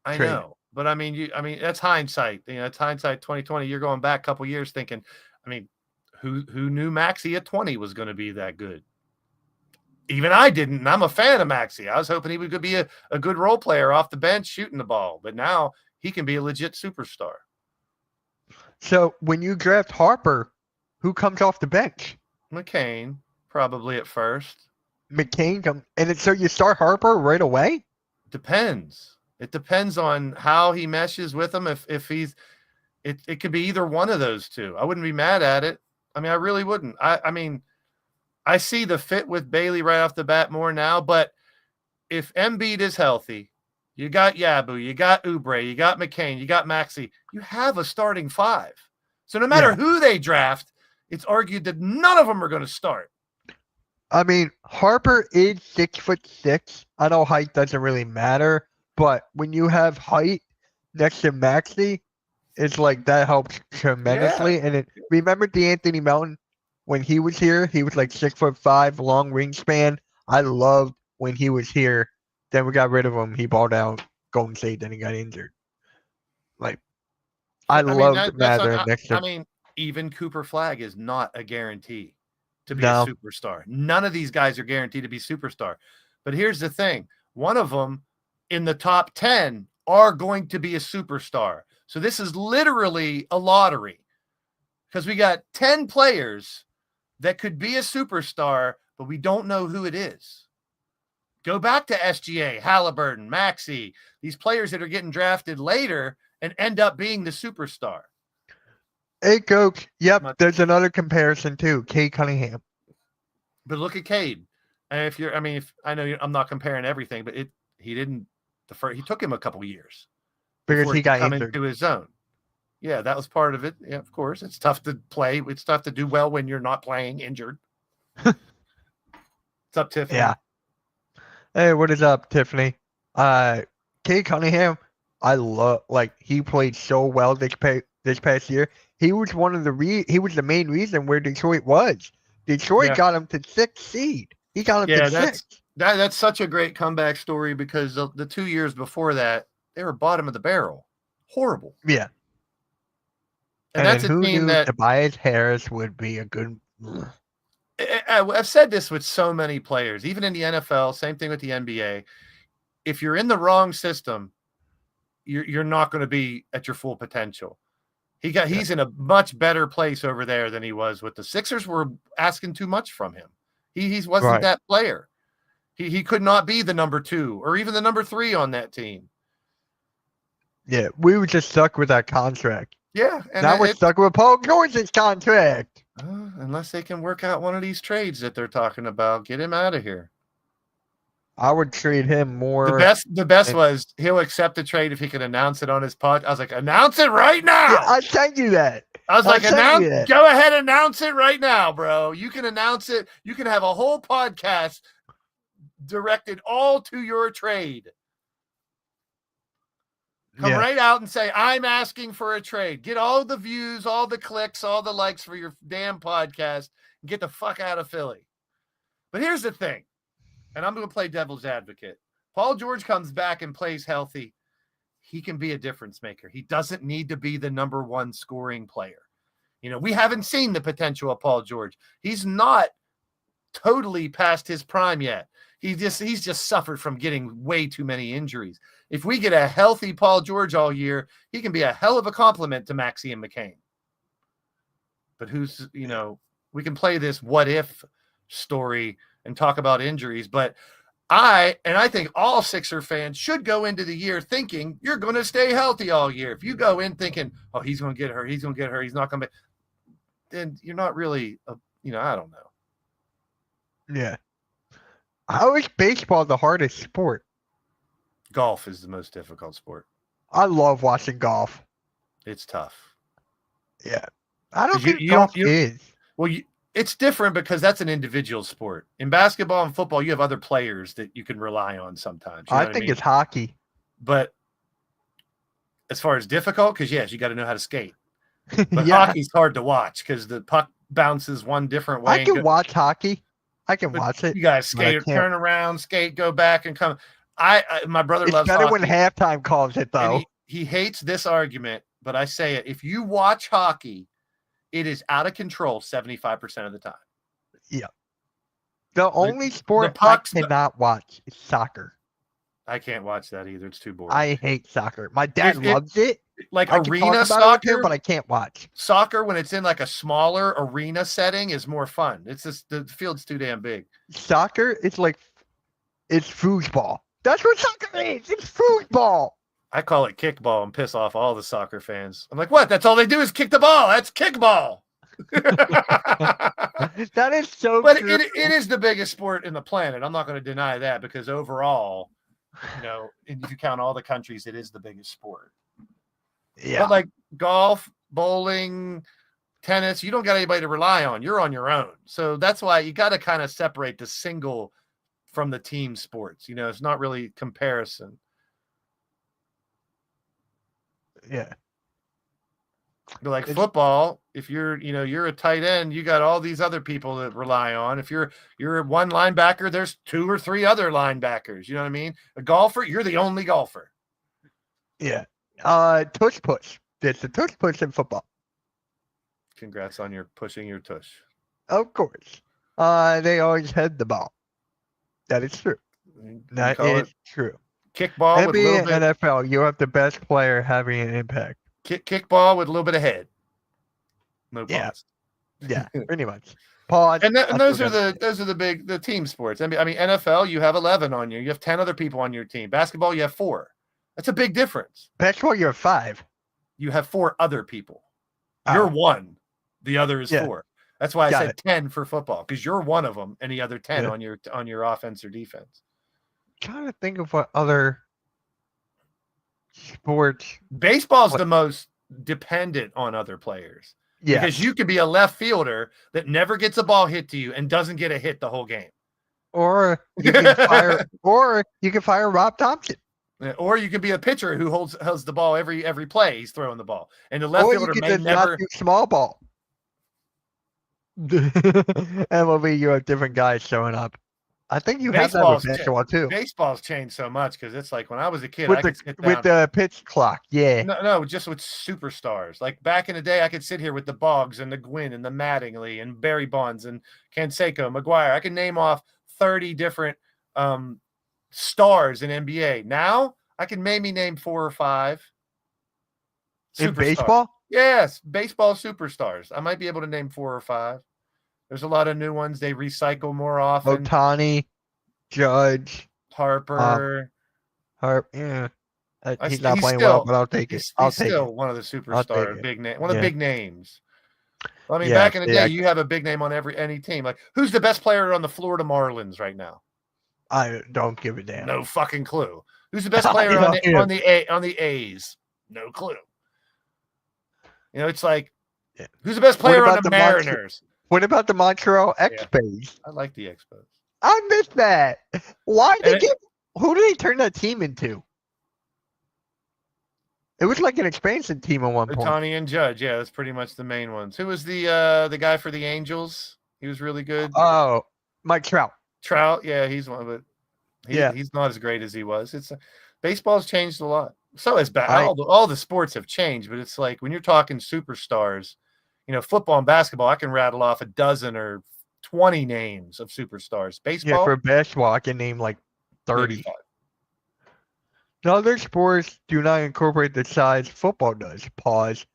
I trade. know. But I mean, that's hindsight. It's hindsight 2020. You're going back a couple years thinking, I mean, who knew Maxey at 20 was going to be that good? Even I didn't. And I'm a fan of Maxey. I was hoping he would be a good role player off the bench shooting the ball. But now he can be a legit superstar. So when you draft Harper, who comes off the bench? McCain, probably at first. McCain comes, so you start Harper right away? Depends. It depends on how he meshes with them. If he's, it could be either one of those two. I wouldn't be mad at it. I mean, I really wouldn't. I mean, I see the fit with Bailey right off the bat more now, but if Embiid is healthy, you got Yabu, you got Oubre, you got McCain, you got Maxey, you have a starting five. So no matter who they draft, it's argued that none of them are going to start. I mean, Harper is 6'6". I know height doesn't really matter, but when you have height next to Maxey, it's like that helps tremendously. Yeah. And remember D'Anthony Melton when he was here? He was like 6'5", long wingspan. I loved when he was here. Then we got rid of him. He balled out Golden State. Then he got injured. Like, I loved Mather next to him. I mean, even Cooper Flagg is not a guarantee to be No. a superstar. None of these guys are guaranteed to be superstar. But here's the thing. One of them in the top 10 are going to be a superstar. So this is literally a lottery because we got 10 players that could be a superstar, but we don't know who it is. Go back to SGA, Halliburton, Maxey, these players that are getting drafted later and end up being the superstar. Hey, Coach. Yep, there's another comparison too. Cade Cunningham. But look at Cade. And I know I'm not comparing everything, but he took him a couple years Because he got come injured. into his zone. Yeah, that was part of it. Yeah, of course. It's tough to play. It's tough to do well when you're not playing injured. What's up, Tiffany? Yeah. Hey, what is up, Tiffany? Cade Cunningham, I love. Like, he played so well this past year. He was he was the main reason where Detroit was. Detroit got him to 6th seed. He got him to 6th. That's such a great comeback story because the 2 years before that, they were bottom of the barrel. Horrible. Yeah. And that's a who team knew that Tobias Harris would be a good. I've said this with so many players, even in the NFL, same thing with the NBA. If you're in the wrong system, you're not going to be at your full potential. He's in a much better place over there than he was with the Sixers. Were asking too much from him. He wasn't that player. He could not be the number 2 or even the number 3 on that team. Yeah, we were just stuck with that contract. Yeah, and now we're stuck with Paul George's contract. Unless they can work out one of these trades that they're talking about, get him out of here. I would trade him more. The best was he'll accept the trade if he can announce it on his pod. I was like, announce it right now. Yeah, I sent you that. I was like, go ahead, announce it right now, bro. You can announce it. You can have a whole podcast directed all to your trade. Come right out and say, I'm asking for a trade. Get all the views, all the clicks, all the likes for your damn podcast and get the fuck out of Philly. But here's the thing, and I'm going to play devil's advocate. Paul George comes back and plays healthy. He can be a difference maker. He doesn't need to be the number 1 scoring player. We haven't seen the potential of Paul George. He's not totally past his prime yet. He's just suffered from getting way too many injuries. If we get a healthy Paul George all year, he can be a hell of a compliment to Maxey and McCain. But we can play this what if story and talk about injuries. But I think all Sixer fans should go into the year thinking you're going to stay healthy all year. If you go in thinking, oh, he's going to get her, he's not going to be, then you're not really, I don't know. Yeah. How is baseball the hardest sport? Golf is the most difficult sport. I love watching golf. It's tough. Yeah. I don't think golf is. Well, it's different because that's an individual sport. In basketball and football, you have other players that you can rely on sometimes. I think it's hockey. But as far as difficult, because, yes, you got to know how to skate. But Yeah, hockey's hard to watch because the puck bounces one different way. I and can go- watch hockey. I can but watch it. You guys but I skate, can't- turn around, skate, go back, and come. My brother It's loves better hockey. when halftime calls it, And though. he hates this argument, but I say it. If you watch hockey, it is out of control 75% of the time. The only sport pucks- I cannot watch is soccer. I can't watch that either. It's too boring. I hate soccer. My dad If- loves it. like I can arena talk about it with him, soccer, but I can't watch. soccer when it's in like a smaller arena setting is more fun. It's just the field's too damn big. Soccer, it's foosball. That's what soccer is. It's foosball. I call it kickball and piss off all the soccer fans. I'm like, what? That's all they do is kick the ball. That's kickball. That is so But true. it is the biggest sport in the planet. I'm not going to deny that because overall, if you count all the countries, it is the biggest sport. Yeah. But like golf, bowling, tennis, you don't got anybody to rely on. You're on your own. So that's why you got to kind of separate the single from the team sports. It's not really comparison. Yeah. But like It's- football, if you're a tight end, you got all these other people that rely on. If you're one linebacker, there's 2 or 3 other linebackers. You know what I mean? A golfer, you're the only golfer. Yeah. Tush push. There's the tush push in football. Congrats on your pushing your tush. Of course. They always had the ball. That is true. You That call is it true. kickball with a NBA little and bit NFL, you have the best player having an impact. kickball with a little bit of head. No pause. Yeah. Yeah, pretty much. Pause. And I those are forgot. the team sports. I mean NFL, you have 11 on you. You have 10 other people on your team. Basketball, you have 4. That's a big difference. Basketball, you're 5. You have 4 other people. You're Oh. 1. The other is Yeah. 4. That's why I Got said it. 10 for football because you're one of them, and the other 10 Yeah. on your offense or defense. Trying to think of what other sports. Baseball's What- the most dependent on other players Yeah. because you could be a left fielder that never gets a ball hit to you and doesn't get a hit the whole game. Or you can fire Rob Thompson. Or you could be a pitcher who holds the ball every play he's throwing the ball, and the left Or you fielder can may just never. not do small ball. MLB, you have different guys showing up. I think you have that with Baseball's cha- basketball too. Baseball's changed so much because it's like when I was a kid, I With could the sit down. with the pitch clock, yeah. No, just with superstars. Like back in the day, I could sit here with the Boggs and the Gwynn and the Mattingly and Barry Bonds and Canseco, McGuire. I can name off 30 different stars in NBA. Now I can maybe name 4 or 5. In superstars. baseball, Yes, baseball superstars. I might be able to name 4 or 5. There's a lot of new ones. They recycle more often. Otani, Judge, Harper. Harp. Yeah, he's he's not playing still- well, but I'll take it. He's I'll still take it. one of the take superstar it. big name, one of the Yeah. big names. I mean, Yeah, back in the yeah. day, you have a big name on any team. Like, who's the best player on the Florida Marlins right now? I don't give a damn. No fucking clue. Who's the best I player know, yeah. on the A's? No clue. It's like, Yeah. who's the best player on about the the Monster- Mariners? What about the Montreal Expos? I like the Expos. I missed that. Why And did who did they turn that team into? It was like an expansion team at one point. Otani and Judge, yeah, that's pretty much the main ones. Who was the guy for the Angels? He was really good. Oh, Mike Trout. Trout, yeah, he's one of it. Yeah. He's not as great as he was. It's baseball's changed a lot. So has I- all the sports have changed, but it's like when you're talking superstars, football and basketball, I can rattle off a dozen or 20 names of superstars. Yeah, Baseball, for basketball, I can name like 30. maybe 5. The other sports do not incorporate the size football does. Pause.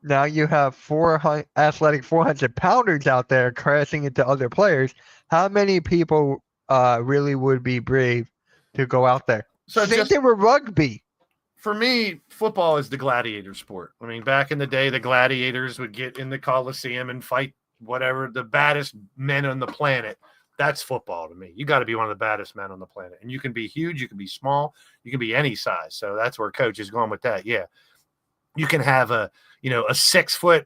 Now you have 400 athletic 400-pounders out there crashing into other players. How many people really would be brave to go out there? So Same just thing with rugby. for me, football is the gladiator sport. I mean, back in the day, the gladiators would get in the Coliseum and fight whatever the baddest men on the planet. That's football to me. You got to be one of the baddest men on the planet. And you can be huge, you can be small, you can be any size. So that's where coach is going with that. Yeah. You can have a 6 foot,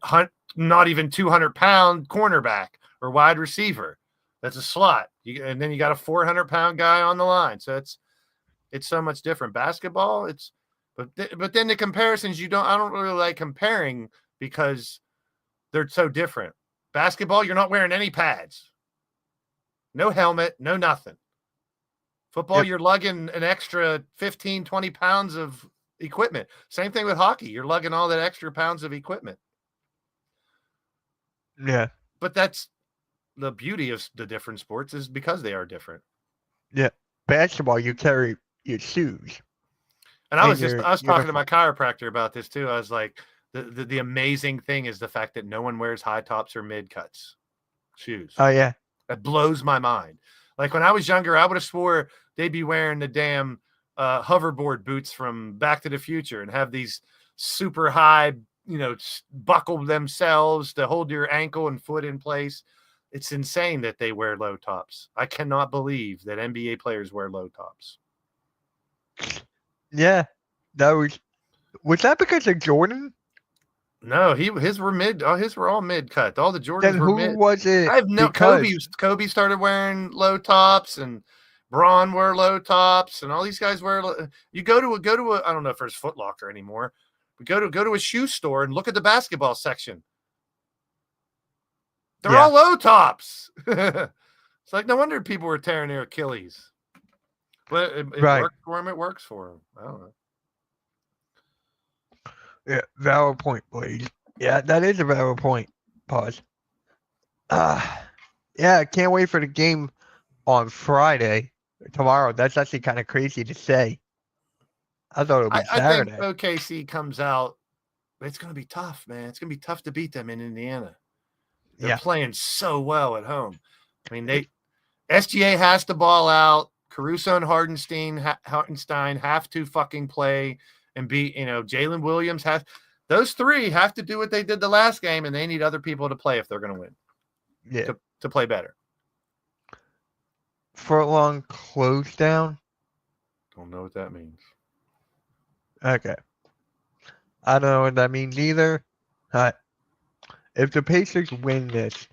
not even 200-pound cornerback or wide receiver. That's a slot. And then you got a 400-pound guy on the line. So it's so much different. Basketball, but then the comparisons I don't really like comparing because they're so different. Basketball, you're not wearing any pads. No helmet, no nothing. Football, Yep. you're lugging an extra 15, 20 pounds of equipment. Same thing with hockey. You're lugging all that extra pounds of equipment. Yeah. But that's the beauty of the different sports is because they are different. Yeah. Basketball, you carry your shoes. And I And was your talking to my uniform. chiropractor about this too. I was like, the amazing thing is the fact that no one wears high tops or mid cuts shoes. Oh, yeah. That blows my mind. Like when I was younger, I would have swore they'd be wearing the damn hoverboard boots from Back to the Future and have these super high, buckle themselves to hold your ankle and foot in place. It's insane that they wear low tops. I cannot believe that NBA players wear low tops. Yeah. That was that because of Jordan? No, his were mid. Oh, his were all mid cut. All the Jordans Then were who mid. was it? I have no because Kobe started wearing low tops, and Braun wore low tops, and all these guys wear. You go to a I don't know if there's Foot Locker anymore, but go to a shoe store and look at the basketball section. They're Yeah. all low tops. It's like no wonder people were tearing their Achilles. But it Right. works for him. It works for him. I don't know. Yeah, valid point, Blaze. Yeah, that is a valid point. Pause. Yeah, I can't wait for the game on Friday. Tomorrow. That's actually kind of crazy to say. I thought it would be I think Saturday. OKC comes out. It's going to be tough, man. It's going to be tough to beat them in Indiana. They're Yeah. playing so well at home. I mean, SGA has to ball out. Caruso and Hartenstein have to fucking play and beat, Jalen Williams those three have to do what they did the last game, and they need other people to play if they're going to win, Yeah. to play better. Furlong close down. Don't know what that means. Okay. I don't know what that means either. If the Pacers win this,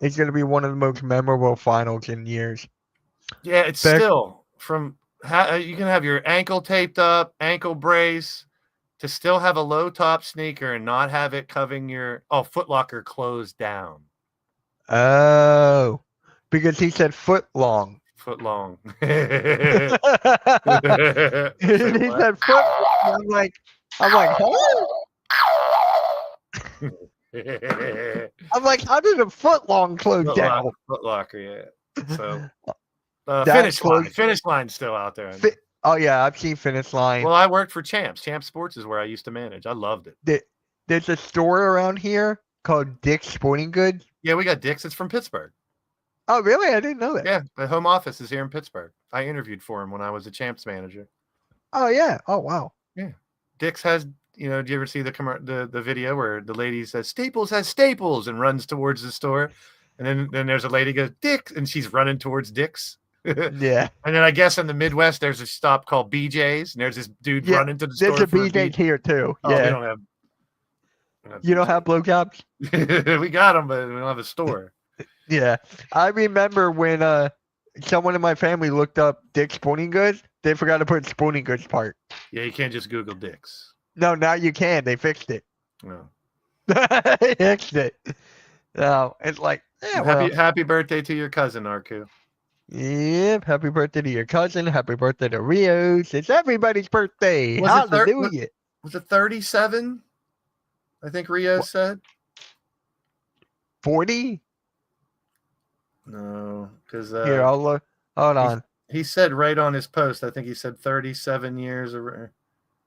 it's going to be one of the most memorable finals in years. Yeah, it's Back- still you can have your ankle taped up, ankle brace, to still have a low top sneaker and not have it covering Foot Locker closed down. Oh, because he said foot long. Foot long. he Say what? said foot. I'm like, huh? I'm like, how did a foot long close down? Foot Locker, yeah. So That's Finish line's still out there. Oh yeah, I've seen Finish Line. Well, I worked for Champs. Champs Sports is where I used to manage. I loved it. There's a store around here called Dick's Sporting Goods. Yeah, we got Dick's. It's from Pittsburgh. Oh really? I didn't know that. Yeah, the home office is here in Pittsburgh. I interviewed for him when I was a Champs manager. Oh yeah. Oh wow. Dick's has, do you ever see the video where the lady says Staples has staples and runs towards the store, and then there's a lady goes Dick's and she's running towards Dick's. Yeah. And then I guess in the Midwest there's a stop called BJ's, and there's this dude Yeah, running to the store. There's a for BJ here too. Oh, Yeah. we don't have. You don't have blowjobs? We got them, but we don't have a store. Yeah. I remember when someone in my family looked up Dick's Sporting Goods, they forgot to put Sporting Goods part. Yeah, you can't just Google Dick's. No, now you can. They fixed it. No. They fixed it. No, it's like, yeah, well, Happy birthday to your cousin, Arku. yep. Happy birthday to your cousin. Happy birthday to Rios. It's everybody's birthday. Was it Hallelujah. Was it 37? I think Rio said. 40? No, because Here, I'll look. Hold on. he said right on his post, I think he said 37 years or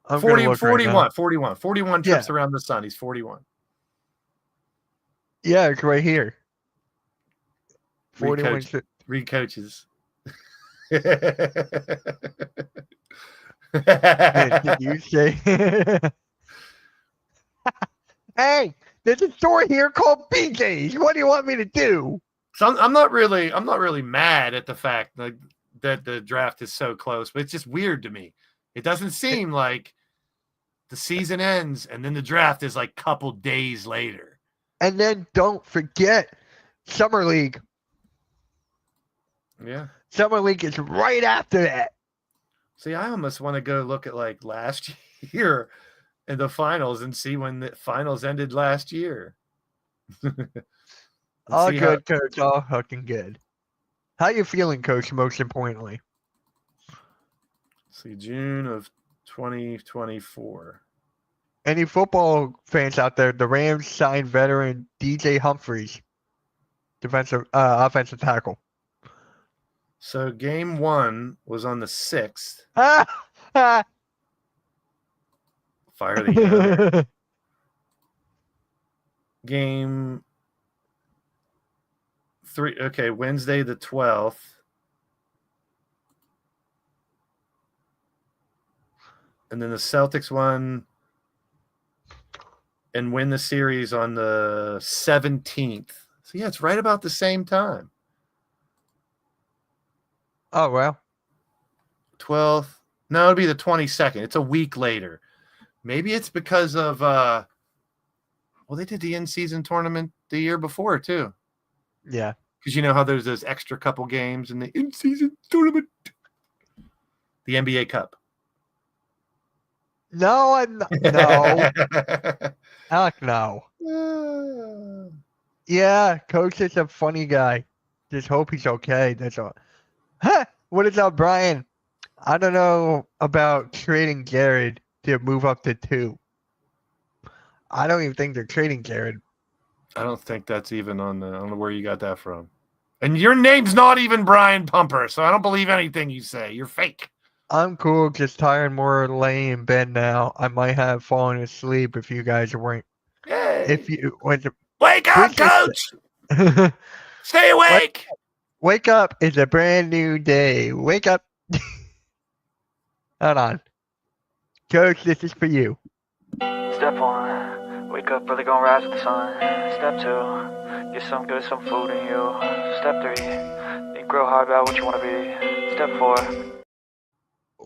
I'm 40, gonna look right now. 41 trips around the sun. He's 41. Yeah, it's right here. 41. Recoach. Read coaches. Man, did you say? Hey, there's a store here called BJ's. What do you want me to do? So I'm not really mad at the fact that the draft is so close, but it's just weird to me. It doesn't seem like the season ends and then the draft is like a couple days later. And then don't forget Summer League. Yeah. Summer League is right after that. See, I almost want to go look at like last year in the finals and see when the finals ended last year. All see good, Coach. All fucking good. How you feeling, Coach, most importantly? See, June of 2024. Any football fans out there, the Rams signed veteran DJ Humphries, offensive tackle. So game 1 was on the 6th. Ah! Fire the gun. Game 3. Okay, Wednesday the 12th. And then the Celtics won and win the series on the 17th. So yeah, it's right about the same time. Oh, well. 12th. No, it'll be the 22nd. It's a week later. Maybe it's because of well, they did the in-season tournament the year before too. Yeah. Because you know how there's those extra couple games in the in-season tournament. The NBA Cup. No, no. Alec, no. Yeah, Coach is a funny guy. Just hope he's okay. That's all. Huh, what is up, Brian? I don't know about trading Jared to move up to 2. I don't even think they're trading Jared. I don't think that's even on the. I don't know where you got that from. And your name's not even Brian Pumper, so I don't believe anything you say. You're fake. I'm cool, just tired, more laying in bed now. I might have fallen asleep if you guys weren't. Hey. If you went to Wake up, Coach! Stay awake! Wake up, it's a brand new day. Wake up. Hold on. Coach, this is for you. Step 1, wake up early, gonna rise with the sun. Step 2, get some good, some food in you. Step 3, think real hard about what you want to be. Step 4,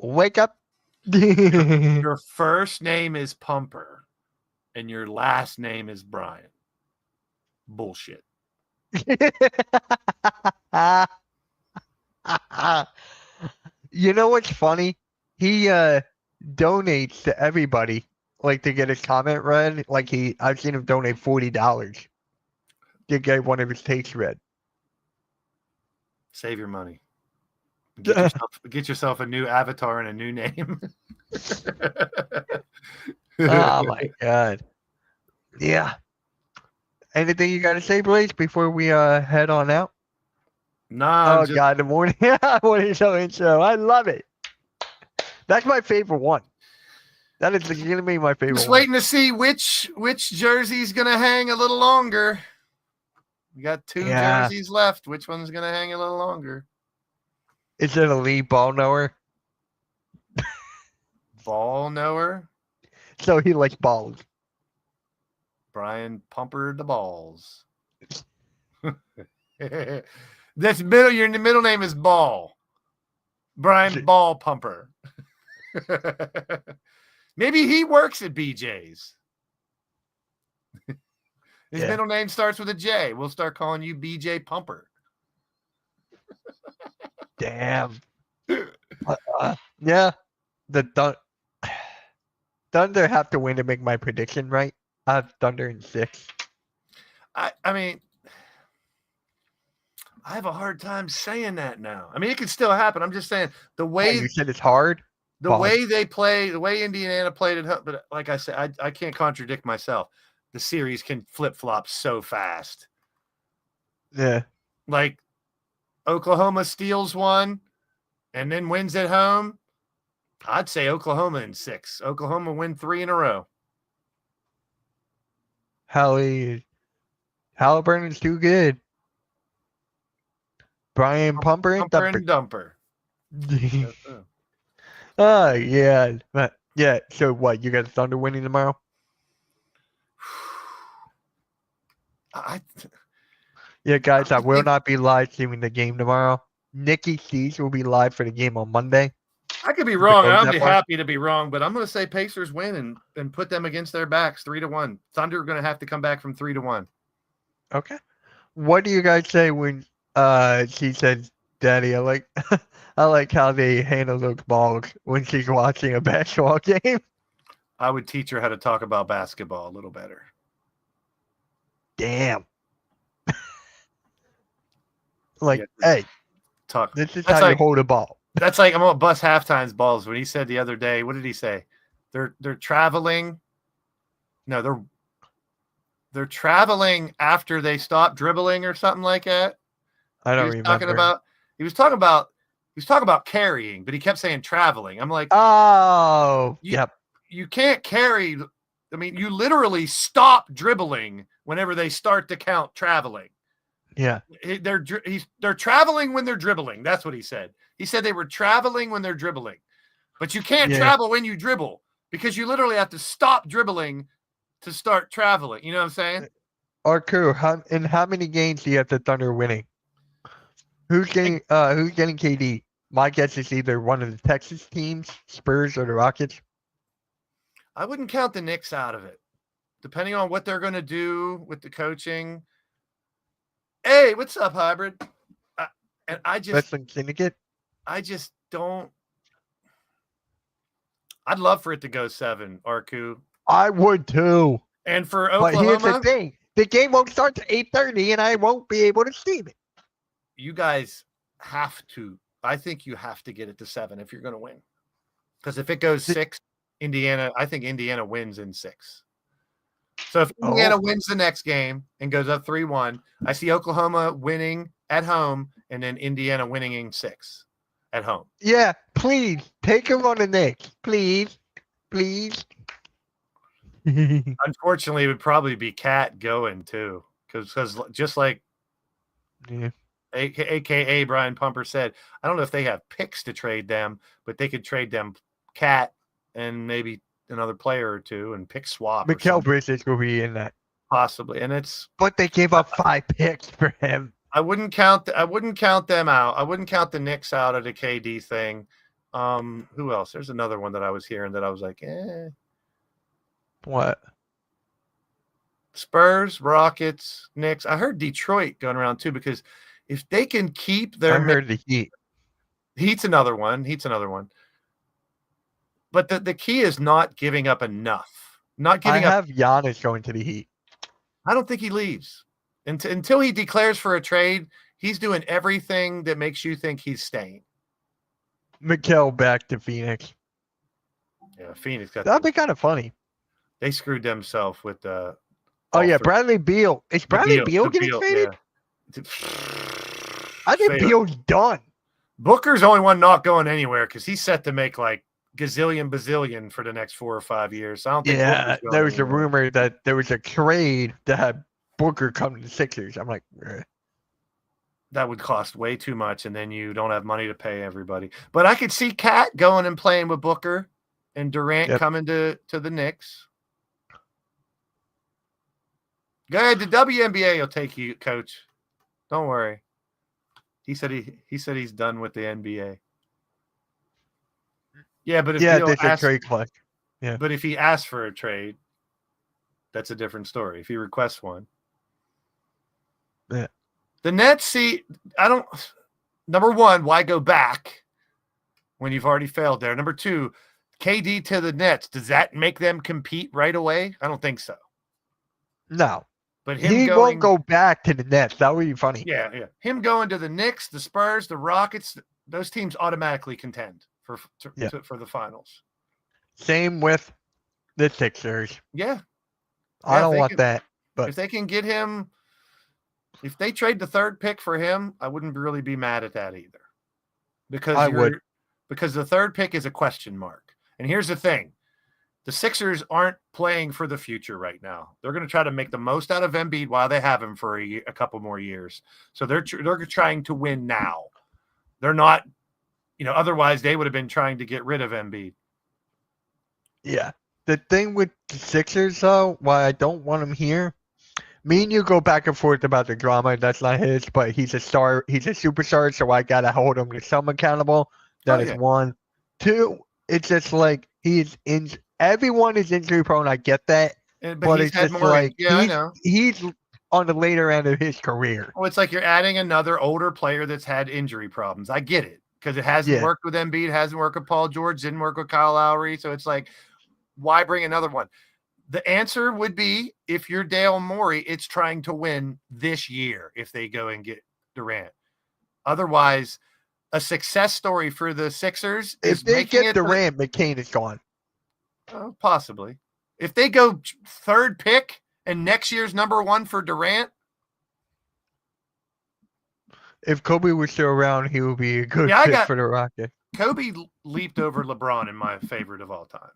Wake up. Your first name is Pumper, and your last name is Brian. Bullshit. You know what's funny? He donates to everybody, like to get his comment read. Like I've seen him donate $40 to get one of his takes read. Save your money. Get yourself a new avatar and a new name. Oh my god. Yeah. Anything you got to say, Blaze, before we head on out? Nah. Oh god, the morning show intro. I love it. That's my favorite one. That is gonna be my favorite. Just one. waiting to see which jersey's gonna hang a little longer. We got 2 jerseys left. Which one's gonna hang a little longer? Is it a Lee ball knower? Ball knower? So he likes balls. Brian Pumper the balls. That's middle. Your middle name is Ball. Brian Ball Pumper. Maybe he works at BJ's. His middle name starts with a J. We'll start calling you BJ Pumper. Damn. Yeah. The Thunder have to win to make my prediction right. I have Thunder in 6. I mean, I have a hard time saying that now. I mean, it could still happen. I'm just saying the way you said it's hard. The way they play, the way Indiana played it, but like I said, I can't contradict myself. The series can flip-flop so fast. Yeah. Like Oklahoma steals one and then wins at home. I'd say Oklahoma in 6. Oklahoma win 3 in a row. Halliburton's too good. Brian Pumper and Dumper. Oh, yeah. But, yeah, so what? You got Thunder winning tomorrow? Yeah, guys, I will not be live streaming the game tomorrow. Nikki C's will be live for the game on Monday. I could be wrong. I'll be happy to be wrong, but I'm going to say Pacers win and put them against their backs 3-1. Thunder are going to have to come back from 3-1. Okay. What do you guys say when she says, "Daddy"? I like I like how they handle those balls when she's watching a basketball game. I would teach her how to talk about basketball a little better. Damn. Like, Yeah. hey, Talk. this is That's how you like- hold a ball. That's like I'm gonna bust halftime's balls when he said the other day. What did he say? They're traveling. No, they're traveling after they stop dribbling or something like that. I don't He was remember. talking about carrying, but he kept saying traveling. I'm like, Oh, You- yep. you can't carry. I mean, you literally stop dribbling whenever they start to count traveling. Yeah. They're traveling when they're dribbling. That's what he said. He said they were traveling when they're dribbling, but you can't Yeah. travel when you dribble because you literally have to stop dribbling to start traveling. You know what I'm saying? Arku, in how many games do you have the Thunder winning? Who's getting KD? My guess is either one of the Texas teams, Spurs, or the Rockets. I wouldn't count the Knicks out of it, depending on what they're going to do with the coaching. Hey, what's up, Hybrid? I Wrestling Syndicate. just don't. I'd love for it to go 7, Arku, I would too. and for But here's the Oklahoma, thing: the game won't start to 8:30, and I won't be able to stream it. you guys have to. I think you have to get it to 7 if you're going to win. Because if it goes 6, Indiana, I think Indiana wins in 6. So if Indiana wins the next game and goes up 3-1, I see Oklahoma winning at home and then Indiana winning in 6 at home. Yeah, please take him on the Knicks, please. Unfortunately, it would probably be Cat going too. Because just like Yeah. AKA Brian Pumper said, I don't know if they have picks to trade them, but they could trade them Cat and maybe another player or two and pick swap. or Mikal something, Bridges will be in that, possibly. And it's but they gave up 5 picks for him. I wouldn't count them out. I wouldn't count the Knicks out of the KD thing. Who else? There's another one that I was hearing that I was like, What? Spurs, Rockets, Knicks. I heard Detroit going around too, because if they can keep I their heard the Heat. Heat's another one. But the key is not giving up enough. Not I giving up. have Giannis going to the Heat. I don't think he leaves. Until he declares for a trade, he's doing everything that makes you think he's staying. Mikal back to Phoenix. Yeah, Phoenix got That'd be kind of funny. they screwed themselves with Oh all yeah, three- Bradley Beal. Is Bradley Beal getting traded? Yeah. I think Straight up. Beal's done. Booker's the only one not going anywhere because he's set to make like bazillion for the next 4 or 5 years. So I don't think Yeah, Booker's going there was a anywhere. rumor that there was a trade that had Booker come to the Sixers. I'm like, That would cost way too much, and then you don't have money to pay everybody. But I could see Cat going and playing with Booker and Durant Yep. coming to the Knicks. Go ahead, the WNBA will take you, Coach. Don't worry. He said he's done with the NBA. Yeah, but if yeah, Beal there's a asks- trade clause. but if he asks for a trade, that's a different story. If he requests one. Yeah. The Nets, see, number one, why go back when you've already failed there? Number two, KD to the Nets, does that make them compete right away? I don't think so. No, But him he going, won't go back to the Nets. That would be funny. Yeah. Him going to the Knicks, the Spurs, the Rockets, those teams automatically contend for the finals. Same with the Sixers. Yeah. I Yeah, don't they want can- that. But If they can get him, if they trade the 3rd pick for him, I wouldn't really be mad at that either. Because I would. because the 3rd pick is a question mark. And here's the thing. The Sixers aren't playing for the future right now. They're going to try to make the most out of Embiid while they have him for a couple more years. So they're trying to win now. They're not, otherwise they would have been trying to get rid of Embiid. yeah, the thing with the Sixers, though, why I don't want him here, me and you go back and forth about the drama. That's not his, but he's a star. He's a superstar, so I got to hold him to some accountable. That is yeah. 1. 2, it's just like everyone is injury prone. I get that. But But he's it's had just more. like Yeah, I know. he's on the later end of his career. Well, it's like you're adding another older player that's had injury problems. I get it because it hasn't Yeah. worked with Embiid, hasn't worked with Paul George, didn't work with Kyle Lowry. So it's like why bring another one? The answer would be, if you're Dale Morey, it's trying to win this year if they go and get Durant. Otherwise, a success story for the Sixers If is they making get it Durant, McCain is gone. possibly. If they go third pick and next year's number one for Durant, If Kobe was still around, he would be a good Yeah, I fit got- for the Rockets. Kobe leaped over LeBron in my favorite of all time.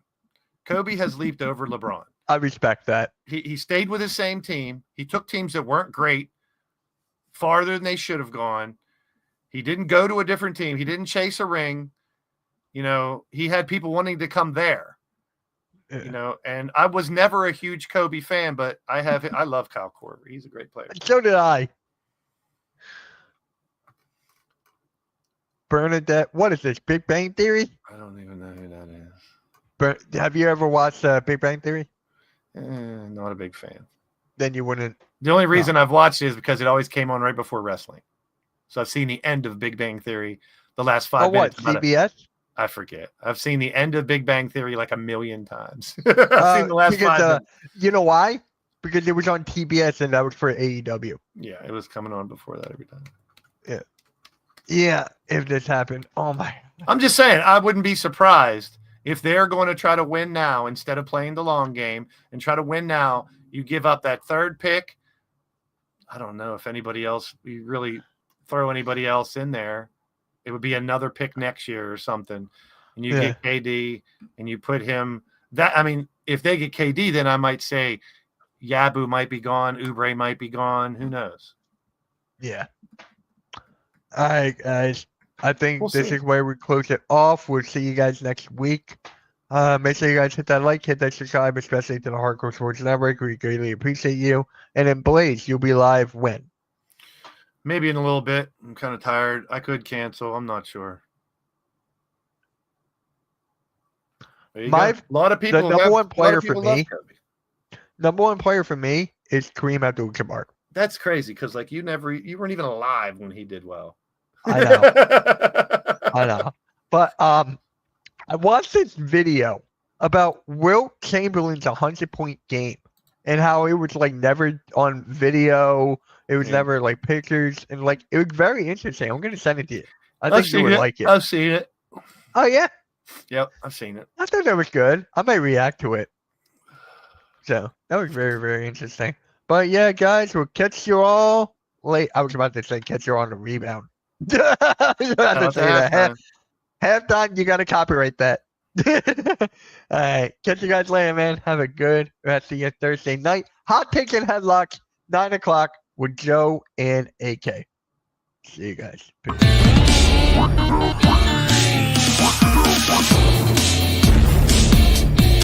Kobe has leaped over LeBron. I respect that. He stayed with his same team. He took teams that weren't great farther than they should have gone. He didn't go to a different team. He didn't chase a ring. You know, he had people wanting to come there. Yeah. You know, and I was never a huge Kobe fan, but I love Kyle Korver. He's a great player. So did I. Bernadette, what is this? Big Bang Theory? I don't even know who that is. Have you ever watched Big Bang Theory? Not a big fan. Then you wouldn't. The only reason I've watched it is because it always came on right before wrestling. So I've seen the end of Big Bang Theory the last 5 Oh, what? minutes. CBS? I forget. I've seen the end of Big Bang Theory like a million times. I've seen the last because, 5 minutes. You know why? Because it was on TBS and that was for AEW. Yeah, it was coming on before that every time. Yeah, if this happened. Oh my. I'm just saying, I wouldn't be surprised if they're going to try to win now instead of playing the long game and try to win now. You give up that third pick. I don't know if anybody else, you really throw anybody else in there. It would be another pick next year or something. And you get KD and you put him that. I mean, if they get KD, then I might say Yabu might be gone. Oubre might be gone. Who knows? Yeah. All right, guys. I think We'll this see. is where we close it off. We'll see you guys next week. Make sure you guys hit that like, hit that subscribe, especially to the Hardcore Sports Network. We greatly appreciate you. And then Blaze, you'll be live when? Maybe in a little bit. I'm kind of tired. I could cancel. I'm not sure. There you My- go. A lot of people. number love- one a lot of player for people love me- Kobe. Number one player for me is Kareem Abdul-Jabbar. That's crazy because like you weren't even alive when he did well. I know. I know. But I watched this video about Wilt Chamberlain's 100-point game and how it was like never on video. It was Yeah. never like pictures, and like it was very interesting. I'm gonna send it to you. I I've think you seen would it. like it. I've seen it. Oh yeah, Yep, I've seen it. I thought that was good. I might react to it. So that was very, very interesting. But yeah, guys, we'll catch you all late. I was about to say catch you all on the rebound. I was about to say that. Halftime, you got to copyright that. All right. Catch you guys later, man. Have a good rest of your Thursday night. Hot Takes and Headlocks, 9 o'clock with Joe and AK. See you guys. Peace.